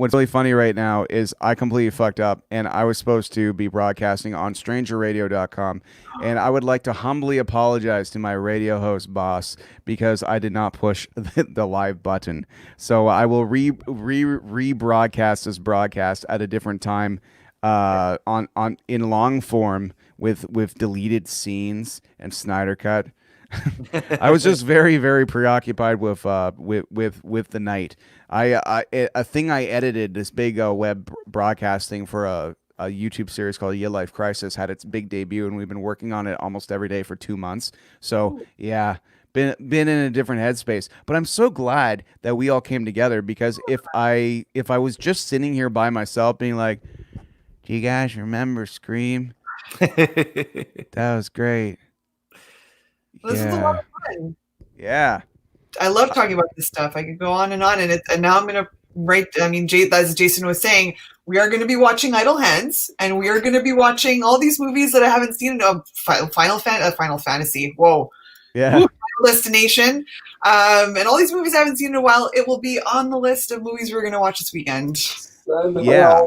right now is I completely fucked up and I was supposed to be broadcasting on strangerradio.com and I would like to humbly apologize to my radio host boss because I did not push the live button. So I will rebroadcast this broadcast at a different time in long form with deleted scenes and Snyder cut. I was just very, very preoccupied with the night. A thing I edited, this big web broadcasting for a YouTube series called Year Life Crisis had its big debut, and we've been working on it almost every day for 2 months. So yeah, been in a different headspace. But I'm so glad that we all came together because if I was just sitting here by myself, being like, Do you guys remember Scream? That was great. This is a lot of fun. Yeah. I love talking about this stuff. I could go on, and now I'm gonna write. I mean, as Jason was saying, we are going to be watching Idle Hands, and we are going to be watching all these movies that I haven't seen. Final Fantasy. Whoa. Yeah. Final Destination, and all these movies I haven't seen in a while. It will be on the list of movies we're going to watch this weekend. Yeah.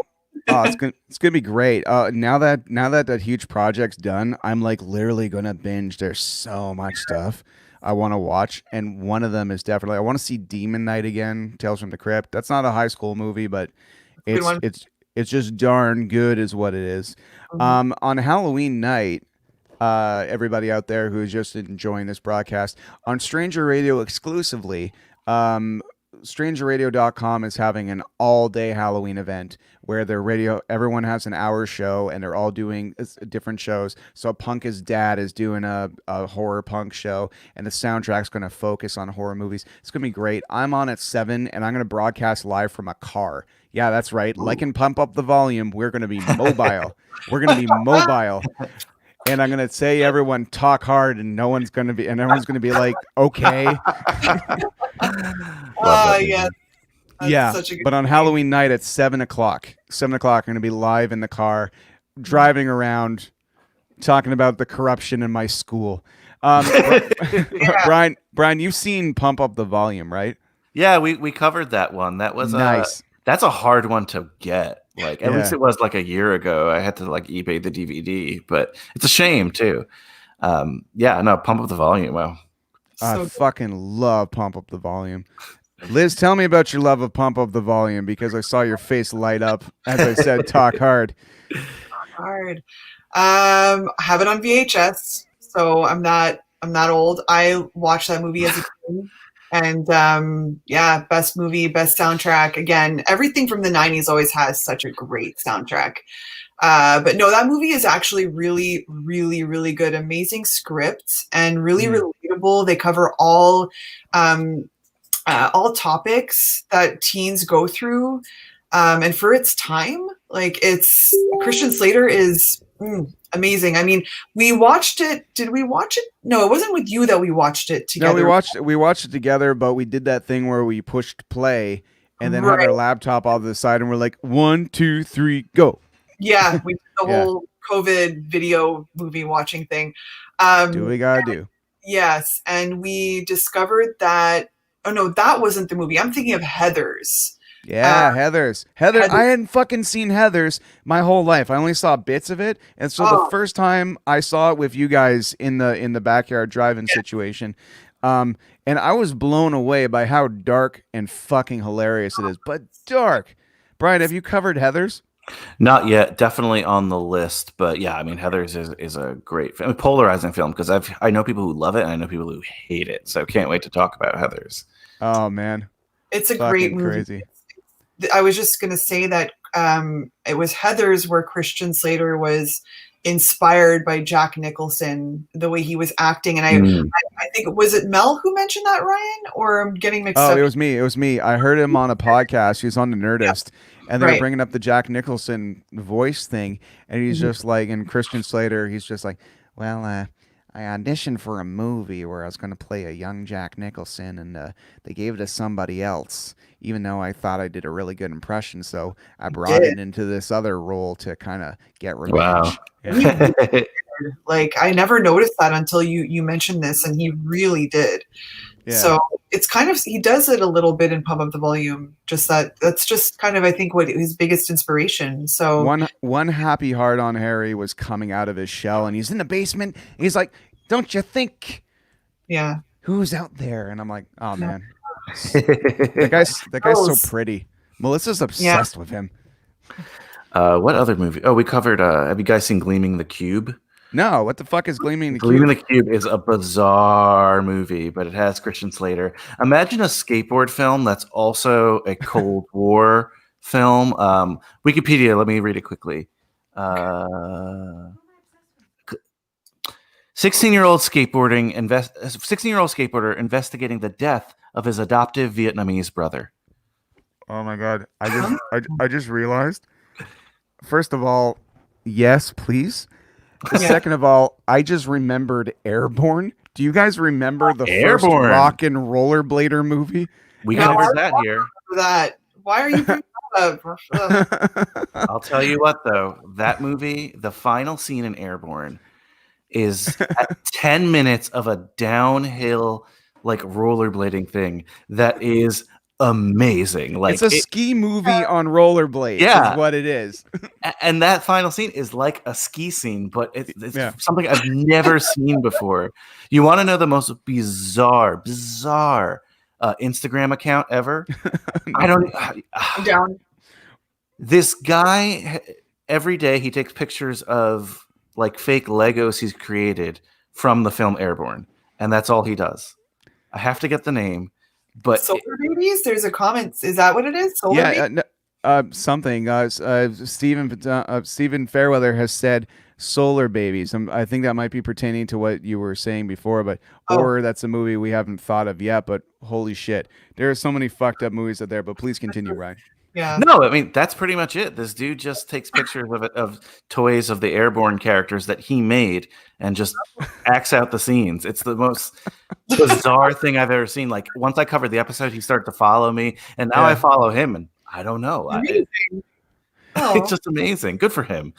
Oh, it's gonna be great. Now that huge project's done, I'm like literally gonna binge. There's so much stuff I want to watch, and one of them is definitely I want to see Demon Knight again, Tales from the Crypt. That's not a high school movie, but it's just darn good, is what it is. On Halloween night, everybody out there who is just enjoying this broadcast on Stranger Radio exclusively. StrangerRadio.com is having an all-day Halloween event where everyone has an hour show and they're all doing different shows. So Punk's dad is doing a horror punk show, and the soundtrack's going to focus on horror movies. It's going to be great. I'm on at 7, and I'm going to broadcast live from a car. Yeah, that's right. Like and Pump Up the Volume, we're going to be mobile. We're going to be mobile. And I'm gonna say everyone talk hard, and everyone's gonna be like, okay. Yeah. Yeah. But on Halloween night at 7:00, I'm gonna be live in the car, driving around, talking about the corruption in my school. Brian, you've seen Pump Up the Volume, right? Yeah, we covered that one. That was nice. That's a hard one to get. Like at least it was like a year ago. I had to like eBay the DVD, but it's a shame too. Pump Up the Volume. Wow. I fucking love Pump Up the Volume. Liz, tell me about your love of Pump Up the Volume, because I saw your face light up as I said talk hard. Hard. I have it on VHS, so I'm not old. I watched that movie as a kid. And best movie, best soundtrack. Again, everything from the 90s always has such a great soundtrack. But no, that movie is actually really, really, really good. Amazing script and really relatable. They cover all topics that teens go through. And for its time, like Christian Slater is amazing. I mean, we watched it. Did we watch it? No, it wasn't with you that we watched it together. No, we watched it together, but we did that thing where we pushed play and then had our laptop off to the side, and we're like, 1, 2, 3, go. Yeah, we did the whole COVID video movie watching thing. Do what we gotta do. Yes, and we discovered that. Oh no, that wasn't the movie. I'm thinking of Heathers. Yeah, Heathers. I hadn't fucking seen Heathers my whole life. I only saw bits of it, and so the first time I saw it with you guys in the backyard driving situation, and I was blown away by how dark and fucking hilarious it is. But dark. Brian, have you covered Heathers? Not yet. Definitely on the list, but yeah, I mean, Heathers is a great film, polarizing film, because I know people who love it and I know people who hate it. So can't wait to talk about Heathers. Oh man, it's a great movie. Crazy. I was just going to say that it was Heathers where Christian Slater was inspired by Jack Nicholson, the way he was acting. And I think, was it Mel who mentioned that, Ryan? Or I'm getting mixed up? Oh, it was me. I heard him on a podcast. He was on the Nerdist. And they were bringing up the Jack Nicholson voice thing. And he's just like, and Christian Slater, he's just like, well, I auditioned for a movie where I was going to play a young Jack Nicholson, and they gave it to somebody else, even though I thought I did a really good impression. So I brought it into this other role to kind of get revenge. Wow. Yeah. Like, I never noticed that until you mentioned this, and he really did. Yeah. So it's kind of, he does it a little bit in Pump Up the Volume. Just that's just kind of, I think, what his biggest inspiration. So one happy heart on Harry was coming out of his shell, and he's in the basement. And he's like, "Don't you think? Yeah, who's out there?" And I'm like, "Oh man, that guy's so pretty." Melissa's obsessed with him. What other movie? Oh, we covered. Have you guys seen Gleaming the Cube? No, what the fuck is Gleaming the Cube? Gleaming the Cube is a bizarre movie, but it has Christian Slater. Imagine a skateboard film that's also a Cold War film. Wikipedia, let me read it quickly. 16-year-old skateboarder investigating the death of his adoptive Vietnamese brother. Oh my god! I just realized first of all, yes, please. Second of all, I just remembered Airborne. Do you guys remember the first Airborne. rock and rollerblader movie? We No, covered that here. That. Why are you bringing that up? I'll tell you what, though, that movie, the final scene in Airborne, is 10 minutes of a downhill like rollerblading thing that is amazing. Like it's a ski movie on rollerblades. Yeah. Is what it is. And that final scene is like a ski scene, but it's something I've never seen before. You want to know the most bizarre Instagram account ever? I'm down. This guy, every day he takes pictures of like fake Legos he's created from the film Airborne, and that's all he does. I have to get the name, but Solar Babies. There's a comment. Is that what it is? Solar Babies? Something. Stephen Fairweather has said Solar Babies. I think that might be pertaining to what you were saying before, but or that's a movie we haven't thought of yet. But holy shit, there are so many fucked up movies out there. But please continue, Ryan. Yeah. No, I mean that's pretty much it. This dude just takes pictures of toys of the Airborne characters that he made and just acts out the scenes. It's the most bizarre thing I've ever seen. Like once I covered the episode, he started to follow me, and now I follow him, and I don't know. It's just amazing. Good for him.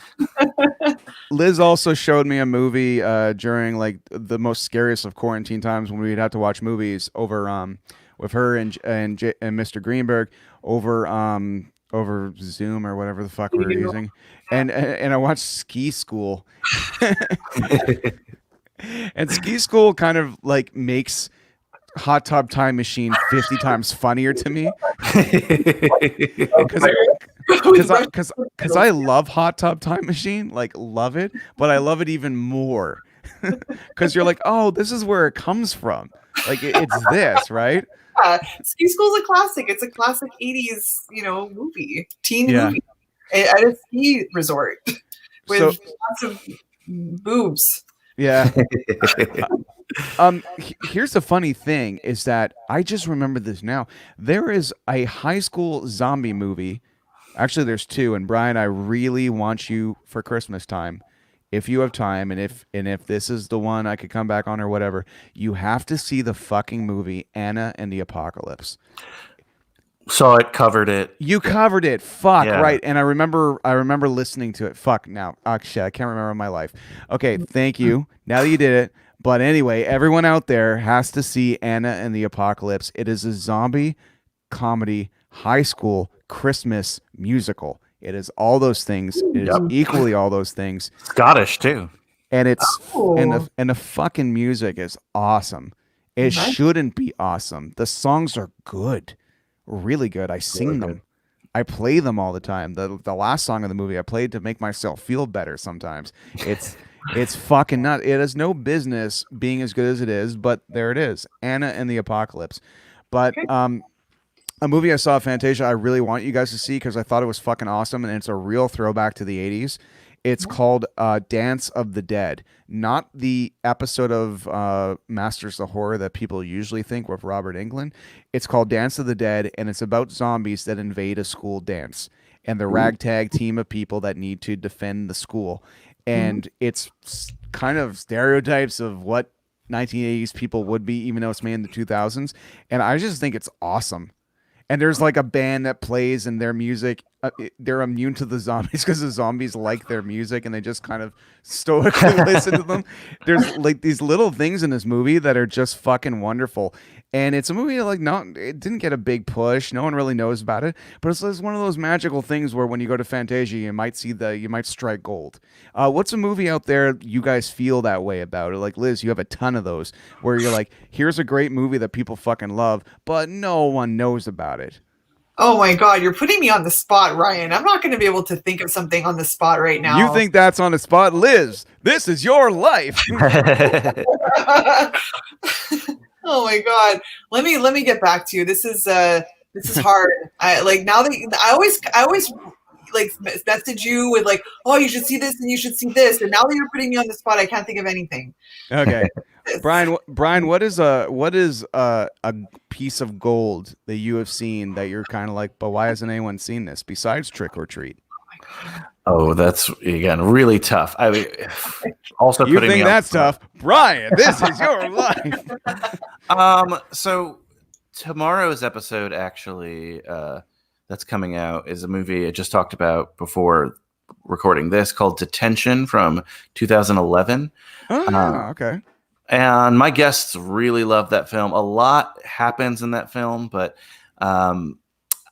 Liz also showed me a movie during like the most scariest of quarantine times when we'd have to watch movies over with her and Mr. Greenberg over Zoom or whatever the fuck we were using, and I watched Ski School, and Ski School kind of like makes Hot Tub Time Machine 50 times funnier to me because I love Hot Tub Time Machine, like love it, but I love it even more because you're like, oh, this is where it comes from, like it's this, right? Ski School's a classic. It's a classic 80s, movie, teen movie at a ski resort with lots of boobs. Yeah. Here's the funny thing is that I just remember this now. There is a high school zombie movie. Actually, there's two. And Brian, I really want you for Christmas time, if you have time, and if this is the one I could come back on or whatever, you have to see the fucking movie Anna and the Apocalypse. Saw it, covered it. You covered it. Fuck, yeah. Right. And I remember listening to it. Fuck, now. Oh, shit, I can't remember my life. Okay, thank you. Now that you did it. But anyway, everyone out there has to see Anna and the Apocalypse. It is a zombie comedy high school Christmas musical. It is all those things. It is equally all those things. Scottish too. And it's and the fucking music is awesome. It shouldn't be awesome. The songs are good. Really good. I sing them. I play them all the time. The last song of the movie I played to make myself feel better sometimes. It's fucking nuts. It has no business being as good as it is, but there it is. Anna and the Apocalypse. But a movie I saw at Fantasia I really want you guys to see because I thought it was fucking awesome, and it's a real throwback to the 80s. It's called Dance of the Dead. Not the episode of Masters of Horror that people usually think with Robert Englund. It's called Dance of the Dead, and it's about zombies that invade a school dance and the ragtag team of people that need to defend the school. And it's kind of stereotypes of what 1980s people would be, even though it's made in the 2000s. And I just think it's awesome. And there's like a band that plays, and their music, they're immune to the zombies because the zombies like their music and they just kind of stoically listen to them. There's like these little things in this movie that are just fucking wonderful. And it's a movie that it didn't get a big push. No one really knows about it, but it's one of those magical things where when you go to Fantasia, you might strike gold. What's a movie out there you guys feel that way about? Like Liz, you have a ton of those where you're like, here's a great movie that people fucking love, but no one knows about it. Oh my God, you're putting me on the spot, Ryan. I'm not going to be able to think of something on the spot right now. You think that's on the spot? Liz, this is your life. Oh my God. Let me get back to you. This is hard. I always like message you with like, oh, you should see this and you should see this. And now that you're putting me on the spot, I can't think of anything. Okay. Brian, what is a piece of gold that you have seen that you're kind of like, but why hasn't anyone seen this besides Trick or Treat? Oh, that's again really tough. I mean, also You putting me think on that's tough, Brian? This is your life. So tomorrow's episode actually that's coming out is a movie I just talked about before recording this called Detention from 2011. Oh Uh, yeah, okay. and my guests really love that film. A lot happens in that film, but um,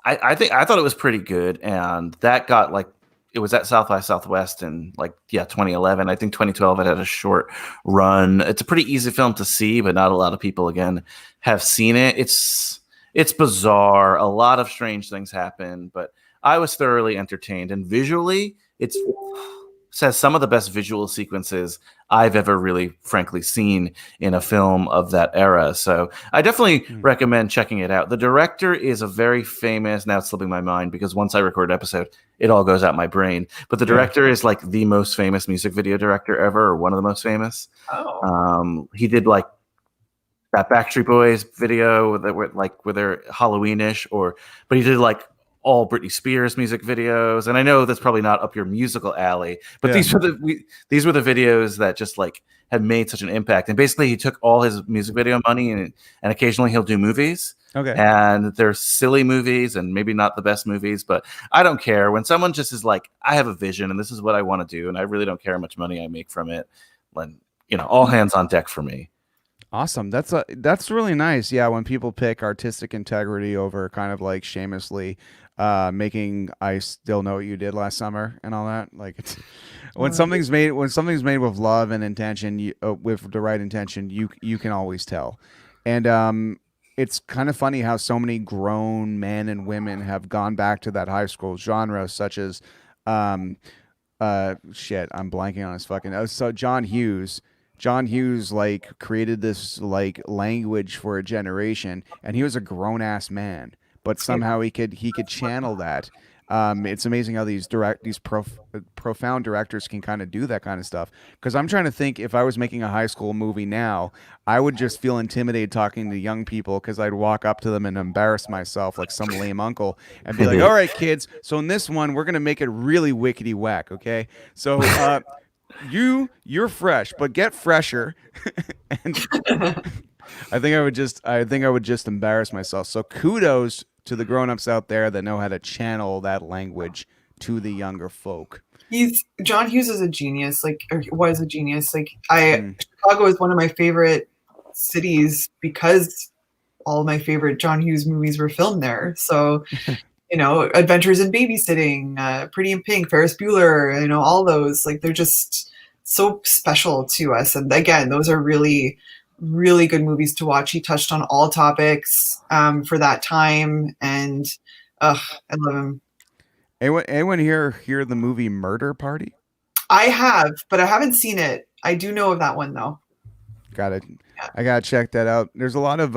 I thought it was pretty good, and that got like it was at South by Southwest in 2011. I think 2012 it had a short run. It's a pretty easy film to see, but not a lot of people again have seen it. It's bizarre. A lot of strange things happen, but I was thoroughly entertained, and visually it's says some of the best visual sequences I've ever really, frankly, seen in a film of that era. So I definitely recommend checking it out. The director is a very famous, now it's slipping my mind because once I record an episode, it all goes out my brain. But the director is like the most famous music video director ever, or one of the most famous. Oh. He did like that Backstreet Boys video that were like where they're Halloweenish, but he did like all Britney Spears music videos, and I know that's probably not up your musical alley, but these were the videos that just like had made such an impact. And basically, he took all his music video money, and occasionally he'll do movies. Okay. And they're silly movies, and maybe not the best movies, but I don't care when someone just is like, I have a vision, and this is what I want to do, and I really don't care how much money I make from it. When all hands on deck for me. Awesome. That's really nice. Yeah, when people pick artistic integrity over kind of like shamelessly making I still know what you did last summer and all that. Like it's when something's made with love and intention, with the right intention, you can always tell. And it's kind of funny how so many grown men and women have gone back to that high school genre, such as shit, I'm blanking on his fucking so John Hughes. John Hughes like created this like language for a generation, and he was a grown ass man, but somehow he could channel that. It's amazing how these profound directors can kind of do that kind of stuff. Because I'm trying to think, if I was making a high school movie now, I would just feel intimidated talking to young people because I'd walk up to them and embarrass myself like some lame uncle and be like, "All right, kids, so in this one we're gonna make it really wickety whack, okay? So you're fresh, but get fresher." And I think I would just embarrass myself. So kudos to the grown-ups out there that know how to channel that language to the younger folk. John Hughes is a genius, or was a genius. Chicago is one of my favorite cities because all my favorite John Hughes movies were filmed there. So, Adventures in Babysitting, Pretty in Pink, Ferris Bueller, all those, like, they're just so special to us. And again, those are really, really good movies to watch. He touched on all topics for that time, and I love him. Anyone here hear the movie Murder Party? I have, but I haven't seen it. I do know of that one though. Got it. Yeah. I gotta check that out. There's a lot of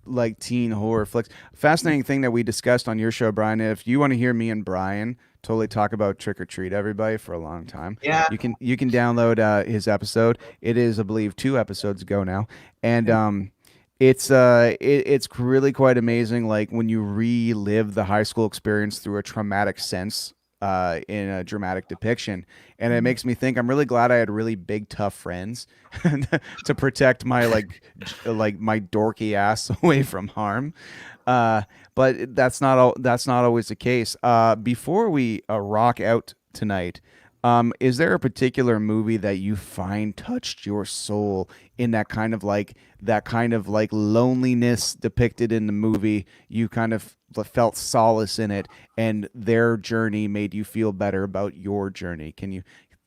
like teen horror flicks. Fascinating thing that we discussed on your show, Brian. If you want to hear me and Brian totally talk about Trick or Treat Everybody for a long time, you can download his episode. It is, I believe, 2 episodes ago now, and it's really quite amazing. Like when you relive the high school experience through a traumatic sense. In a dramatic depiction, and it makes me think I'm really glad I had really big tough friends to protect my like my dorky ass away from harm, but that's not always the case. Before we rock out tonight, is there a particular movie that you find touched your soul in that kind of like loneliness depicted in the movie? You kind of felt solace in it, and their journey made you feel better about your journey.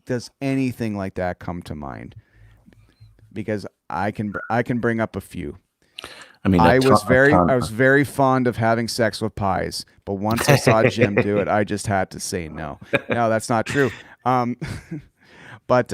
Does anything like that come to mind? Because I can bring up a few. I mean, I was very fond of having sex with pies, but once I saw Jim do it, I just had to say no. No, that's not true. But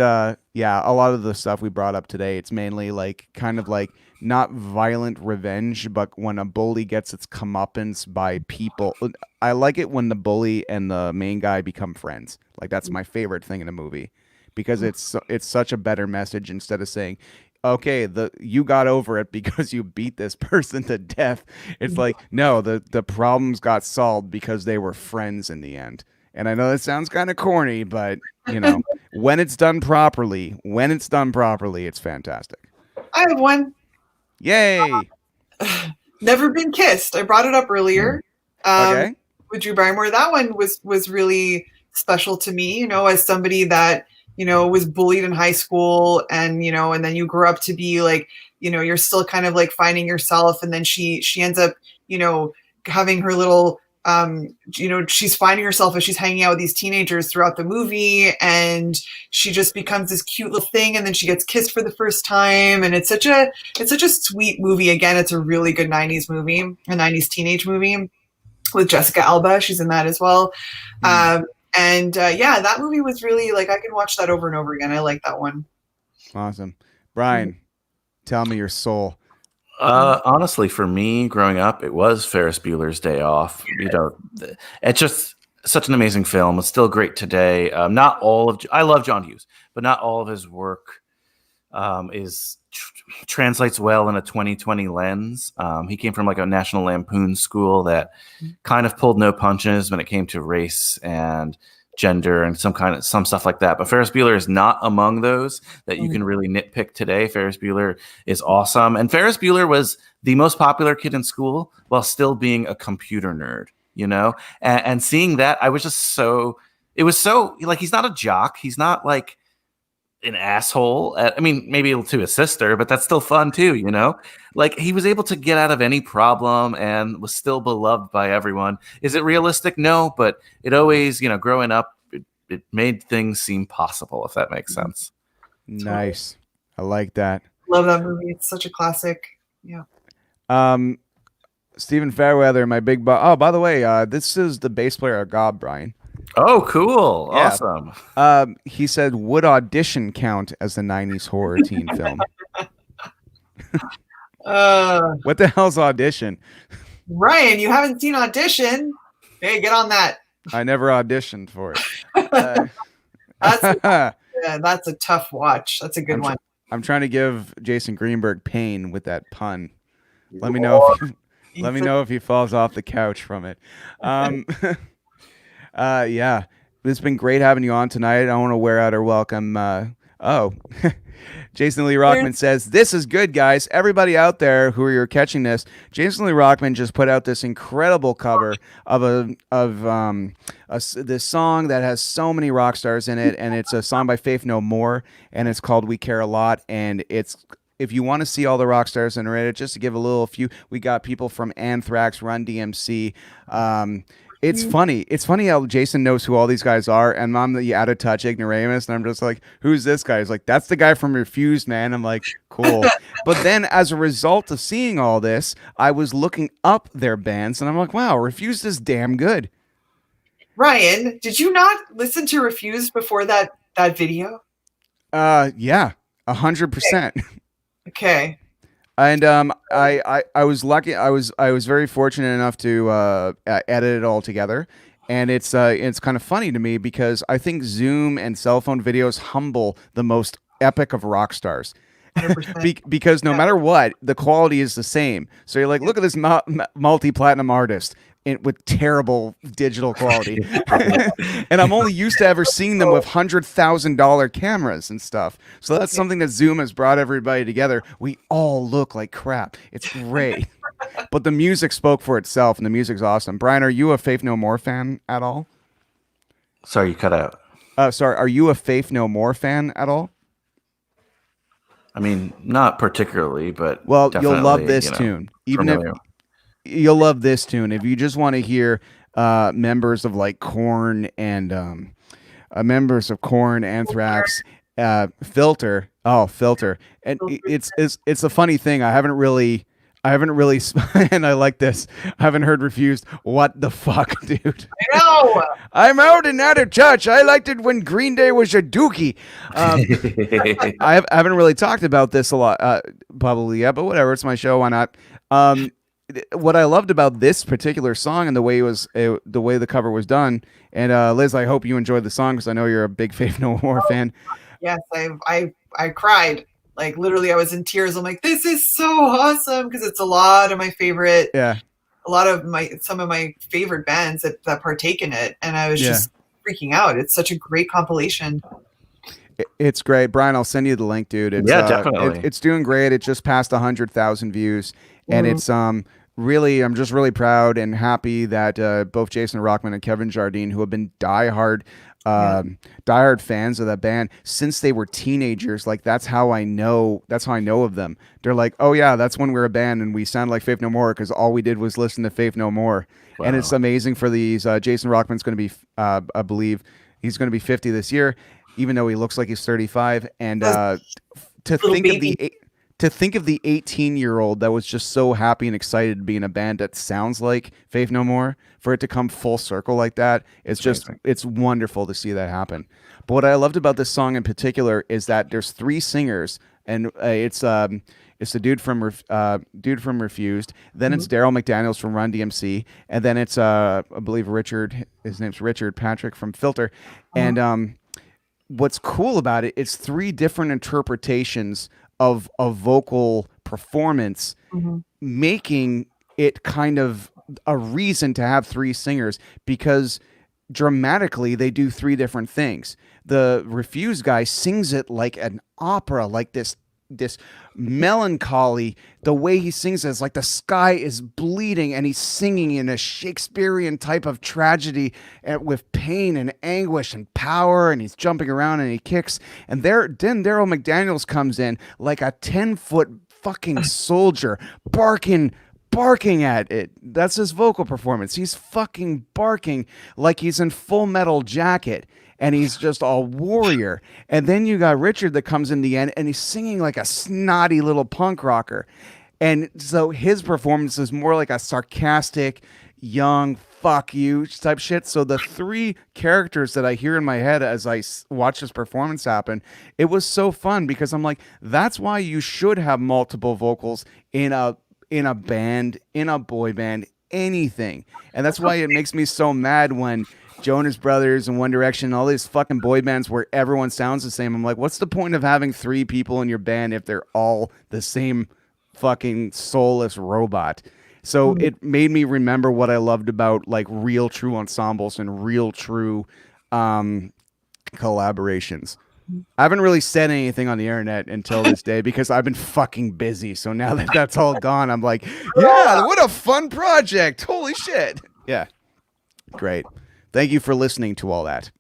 yeah, a lot of the stuff we brought up today, it's mainly like kind of like not violent revenge, but when a bully gets its comeuppance by people. I like it when the bully and the main guy become friends. Like that's my favorite thing in a movie, because it's such a better message instead of saying, okay, you got over it because you beat this person to death. It's like, no, the problems got solved because they were friends in the end. And I know that sounds kind of corny, but you know, when it's done properly, it's fantastic. I have one. Yay! Never Been Kissed. I brought it up earlier. Okay. With Drew Barrymore. That one was really special to me, you know, as somebody that, you know, was bullied in high school, and, you know, and then you grow up to be like, you know, you're still kind of like finding yourself, and then she ends up, you know, having her little you know, she's finding herself as she's hanging out with these teenagers throughout the movie, and she just becomes this cute little thing, and then she gets kissed for the first time, and it's such a sweet movie. Again, it's a really good 90s movie, a 90s teenage movie with Jessica Alba. She's in that as well. Yeah, that movie was really like, I can watch that over and over again. I like that one. Awesome. Brian, tell me your soul. Honestly, for me, growing up, it was Ferris Bueller's Day Off. You know, it's just such an amazing film. It's still great today. Not all of I love John Hughes, but not all of his work translates well in a 2020 lens. He came from like a National Lampoon school that kind of pulled no punches when it came to race and gender and some stuff like that. But Ferris Bueller is not among those that you can really nitpick today. Ferris Bueller is awesome. And Ferris Bueller was the most popular kid in school while still being a computer nerd, you know? And seeing that, I was just it was so like, he's not a jock. He's not like an asshole. I mean, maybe to his sister, but that's still fun too, you know? Like, he was able to get out of any problem and was still beloved by everyone. Is it realistic? No, but it always, you know, growing up, it made things seem possible, if that makes sense. Nice. I like that. Love that movie. It's such a classic. Yeah. Stephen Fairweather, my big oh, by the way, this is the bass player of Gob, Brian. Oh, cool. Yeah. Awesome. He said, would Audition count as a 90s horror teen film? What the hell's Audition? Ryan, you haven't seen Audition? Hey, get on that. I never auditioned for it. That's a tough watch. That's a good one. I'm trying to give Jason Greenberg pain with that pun. Let me know if he falls off the couch from it. Yeah, it's been great having you on tonight. I want to wear out our welcome. Jason Lee Rockman says, this is good, guys. Everybody out there who are catching this, Jason Lee Rockman just put out this incredible cover of this song that has so many rock stars in it, and it's a song by Faith No More, and it's called We Care a Lot, and if you want to see all the rock stars in it, just to give a few, we got people from Anthrax, Run DMC. It's funny. It's funny how Jason knows who all these guys are, and I'm the out of touch ignoramus, and I'm just like, who's this guy? He's like, that's the guy from Refused, man. I'm like, cool. But then as a result of seeing all this, I was looking up their bands, and I'm like, wow, Refused is damn good. Ryan, did you not listen to Refused before that video? Yeah, 100%. Okay. And I was lucky. I was very fortunate enough to edit it all together, and it's kind of funny to me because I think Zoom and cell phone videos humble the most epic of rock stars. Because no matter what, the quality is the same. So you're like, look at this multi-platinum artist with terrible digital quality. And I'm only used to ever seeing them with $100,000 cameras and stuff. So that's something that Zoom has brought everybody together. We all look like crap. It's great. But the music spoke for itself, and the music's awesome. Brian, are you a Faith No More fan at all? Sorry, you cut out. Sorry, are you a Faith No More fan at all? I mean, not particularly, but you'll love this tune. You'll love this tune if you just want to hear members of like Korn and members of Korn, Anthrax, Filter. Oh, Filter, and it's a funny thing. I haven't really, and I like this. I haven't heard Refused. What the fuck, dude? I know. I'm out and out of touch. I liked it when Green Day was a dookie. I haven't really talked about this a lot, probably yet, but whatever. It's my show. Why not? What I loved about this particular song and the way the cover was done, and Liz, I hope you enjoyed the song because I know you're a big Faith No More fan. Yes, I cried. Like literally, I was in tears. I'm like, this is so awesome because it's a lot of my favorite. Yeah. Some of my favorite bands that partake in it, and I was just freaking out. It's such a great compilation. It's great, Brian. I'll send you the link, dude. It's, definitely. It's doing great. It just passed 100,000 views, and it's really, I'm just really proud and happy that both Jason Rockman and Kevin Jardine, who have been diehard fans of that band since they were teenagers. Like that's how I know of them. They're like, oh yeah, that's when we were a band and we sound like Faith No More because all we did was listen to Faith No More. Wow. And it's amazing for these. Jason Rockman's going to be, I believe, he's going to be 50 this year, even though he looks like he's 35. And to think of the 18-year-old that was just so happy and excited to be in a band that sounds like Faith No More, for it to come full circle like that, it's wonderful to see that happen. But what I loved about this song in particular is that there's 3 singers, and it's the dude from Refused, then it's Daryl McDaniels from Run DMC, and then it's I believe his name's Richard Patrick from Filter, and what's cool about it, it's 3 different interpretations of a vocal performance, making it kind of a reason to have 3 singers, because dramatically they do 3 different things. The Refused guy sings it like an opera, like this melancholy. The way he sings it is like the sky is bleeding and he's singing in a Shakespearean type of tragedy with pain and anguish and power, and he's jumping around and he kicks. And then Daryl McDaniels comes in like a 10-foot fucking soldier, barking at it. That's his vocal performance. He's fucking barking like he's in Full Metal Jacket. And he's just a warrior. And then you got Richard that comes in the end, and he's singing like a snotty little punk rocker. And so his performance is more like a sarcastic, young, fuck you type shit. So the 3 characters that I hear in my head as I watch this performance happen, it was so fun, because I'm like, that's why you should have multiple vocals in a band, in a boy band, anything. And that's why it makes me so mad when Jonas Brothers and One Direction, all these fucking boy bands where everyone sounds the same. I'm like, what's the point of having 3 people in your band if they're all the same fucking soulless robot? So it made me remember what I loved about like real true ensembles and real true collaborations. I haven't really said anything on the internet until this day because I've been fucking busy. So now that that's all gone, I'm like, yeah, what a fun project. Holy shit. Yeah. Great. Thank you for listening to all that.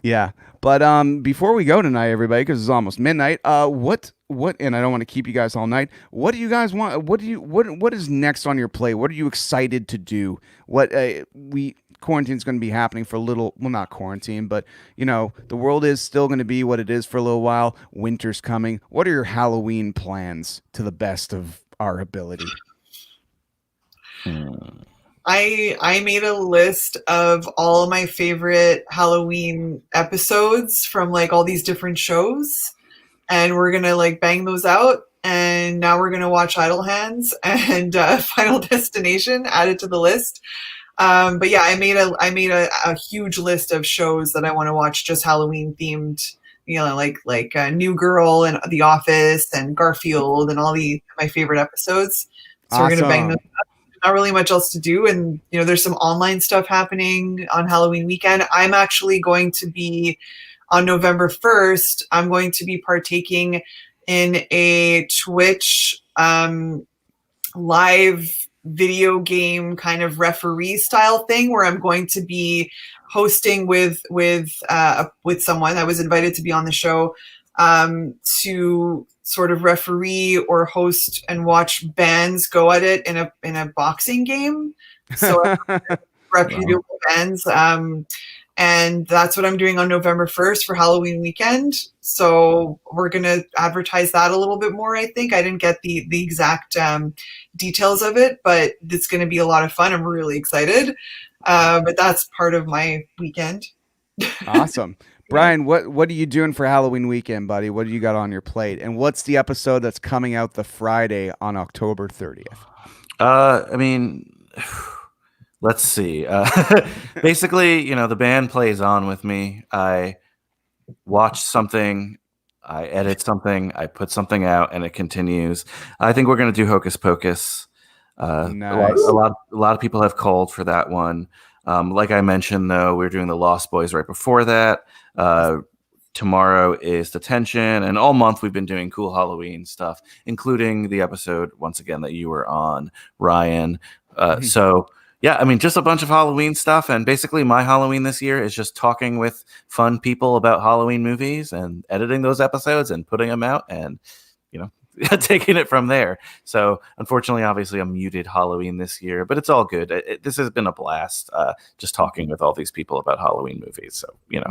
Yeah. But before we go tonight, everybody, because it's almost midnight, what and I don't want to keep you guys all night. What do you guys want? What is next on your plate? What are you excited to do? What quarantine's going to be happening for a little, well, not quarantine, but you know, the world is still going to be what it is for a little while. Winter's coming. What are your Halloween plans to the best of our ability? I made a list of all of my favorite Halloween episodes from like all these different shows, and we're gonna like bang those out. And now we're gonna watch Idle Hands and Final Destination added to the list. But yeah, I made a huge list of shows that I want to watch, just Halloween themed. You know, like New Girl and The Office and Garfield and all my favorite episodes. So awesome. We're gonna bang those up. Not really much else to do, and you know, there's some online stuff happening on Halloween weekend. I'm actually going to be on November 1st. I'm going to be partaking in a Twitch live video game kind of referee style thing where I'm going to be hosting with someone. I was invited to be on the show to sort of referee or host and watch bands go at it in a boxing game. So reputable bands. And that's what I'm doing on November 1st for Halloween weekend. So we're going to advertise that a little bit more, I think. I didn't get the exact details of it, but it's going to be a lot of fun. I'm really excited. But that's part of my weekend. Awesome. Brian, what are you doing for Halloween weekend, buddy? What do you got on your plate? And what's the episode that's coming out the Friday on October 30th? I mean, let's see. Basically, you know, the band plays on with me. I watch something, I edit something, I put something out, and it continues. I think we're going to do Hocus Pocus. Nice. A lot of people have called for that one. Like I mentioned, though, we're doing the Lost Boys right before that. Tomorrow is Detention, and all month we've been doing cool Halloween stuff, including the episode, once again, that you were on, Ryan. So, yeah, I mean, just a bunch of Halloween stuff, and basically my Halloween this year is just talking with fun people about Halloween movies and editing those episodes and putting them out and, taking it from there. So, unfortunately, obviously, a muted Halloween this year, but it's all good. This has been a blast, just talking with all these people about Halloween movies. So,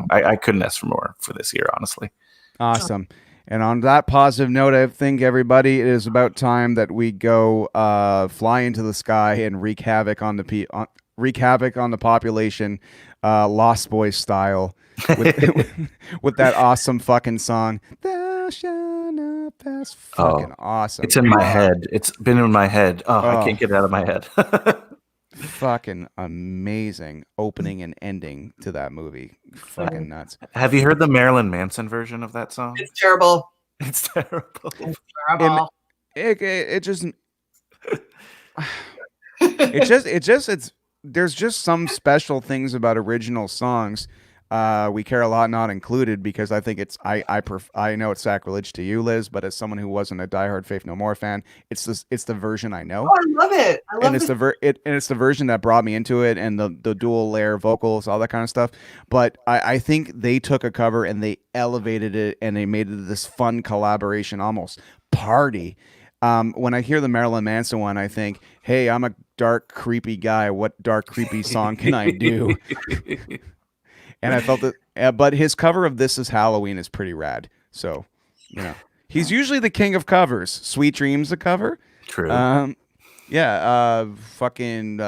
I couldn't ask for more for this year, honestly. Awesome. And on that positive note, I think, everybody, it is about time that we go fly into the sky and wreak havoc on the population, Lost Boys style, with that awesome fucking song. Thou shalt not pass. Fucking awesome. It's in my head. It's been in my head. I can't get it out of my head. Fucking amazing opening and ending to that movie. Fucking nuts. Have you heard the Marilyn Manson version of that song? It's terrible. It's terrible. It's terrible. There's just some special things about original songs. We Care a Lot Not included, because I think I know it's sacrilege to you, Liz, but as someone who wasn't a diehard Faith No More fan, it's the version I know. Oh, I love it. It's the version that brought me into it, and the dual layer vocals, all that kind of stuff. But I think they took a cover and they elevated it, and they made it this fun collaboration, almost party. When I hear the Marilyn Manson one, I think, hey, I'm a dark, creepy guy. What dark, creepy song can I do? And I felt that, but his cover of This Is Halloween is pretty rad. So, he's usually the king of covers. Sweet Dreams, a cover. True. Fucking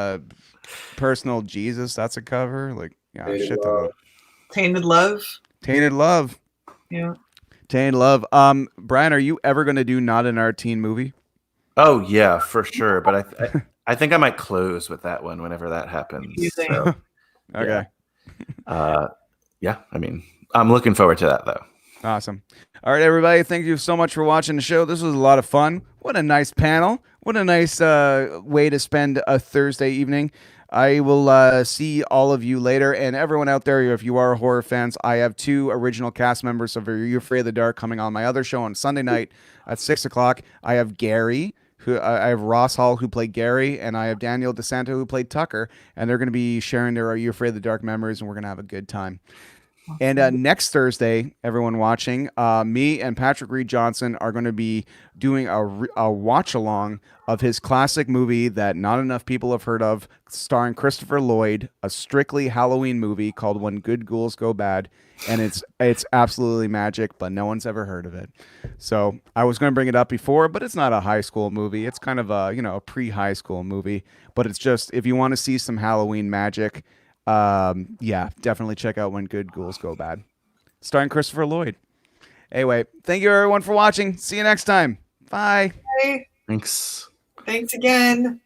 Personal Jesus, that's a cover. Like, shit. Tainted Love. Tainted Love. Yeah. Tainted Love. Brian, are you ever going to do Not in Our Teen Movie? Oh yeah, for sure. But I think I might close with that one whenever that happens. So, okay. Yeah. I mean, I'm looking forward to that though. Awesome. All right, everybody. Thank you so much for watching the show. This was a lot of fun. What a nice panel. What a nice way to spend a Thursday evening. I will see all of you later. And everyone out there, if you are horror fans, I have 2 original cast members of Are You Afraid of the Dark coming on my other show on Sunday night at 6 o'clock. I have Gary, I have Ross Hall, who played Gary, and I have Daniel DeSanto, who played Tucker, and they're going to be sharing their Are You Afraid of the Dark memories, and we're going to have a good time. And next Thursday, everyone watching, me and Patrick Reed Johnson are going to be doing a watch-along of his classic movie that not enough people have heard of, starring Christopher Lloyd, a strictly Halloween movie called When Good Ghouls Go Bad. And it's absolutely magic, but no one's ever heard of it. So I was going to bring it up before, but it's not a high school movie. It's kind of a pre-high school movie. But it's just, if you want to see some Halloween magic, definitely check out When Good Ghouls Go Bad, starring Christopher Lloyd. Anyway, thank you everyone for watching. See you next time. Bye. Bye. Thanks Thanks again.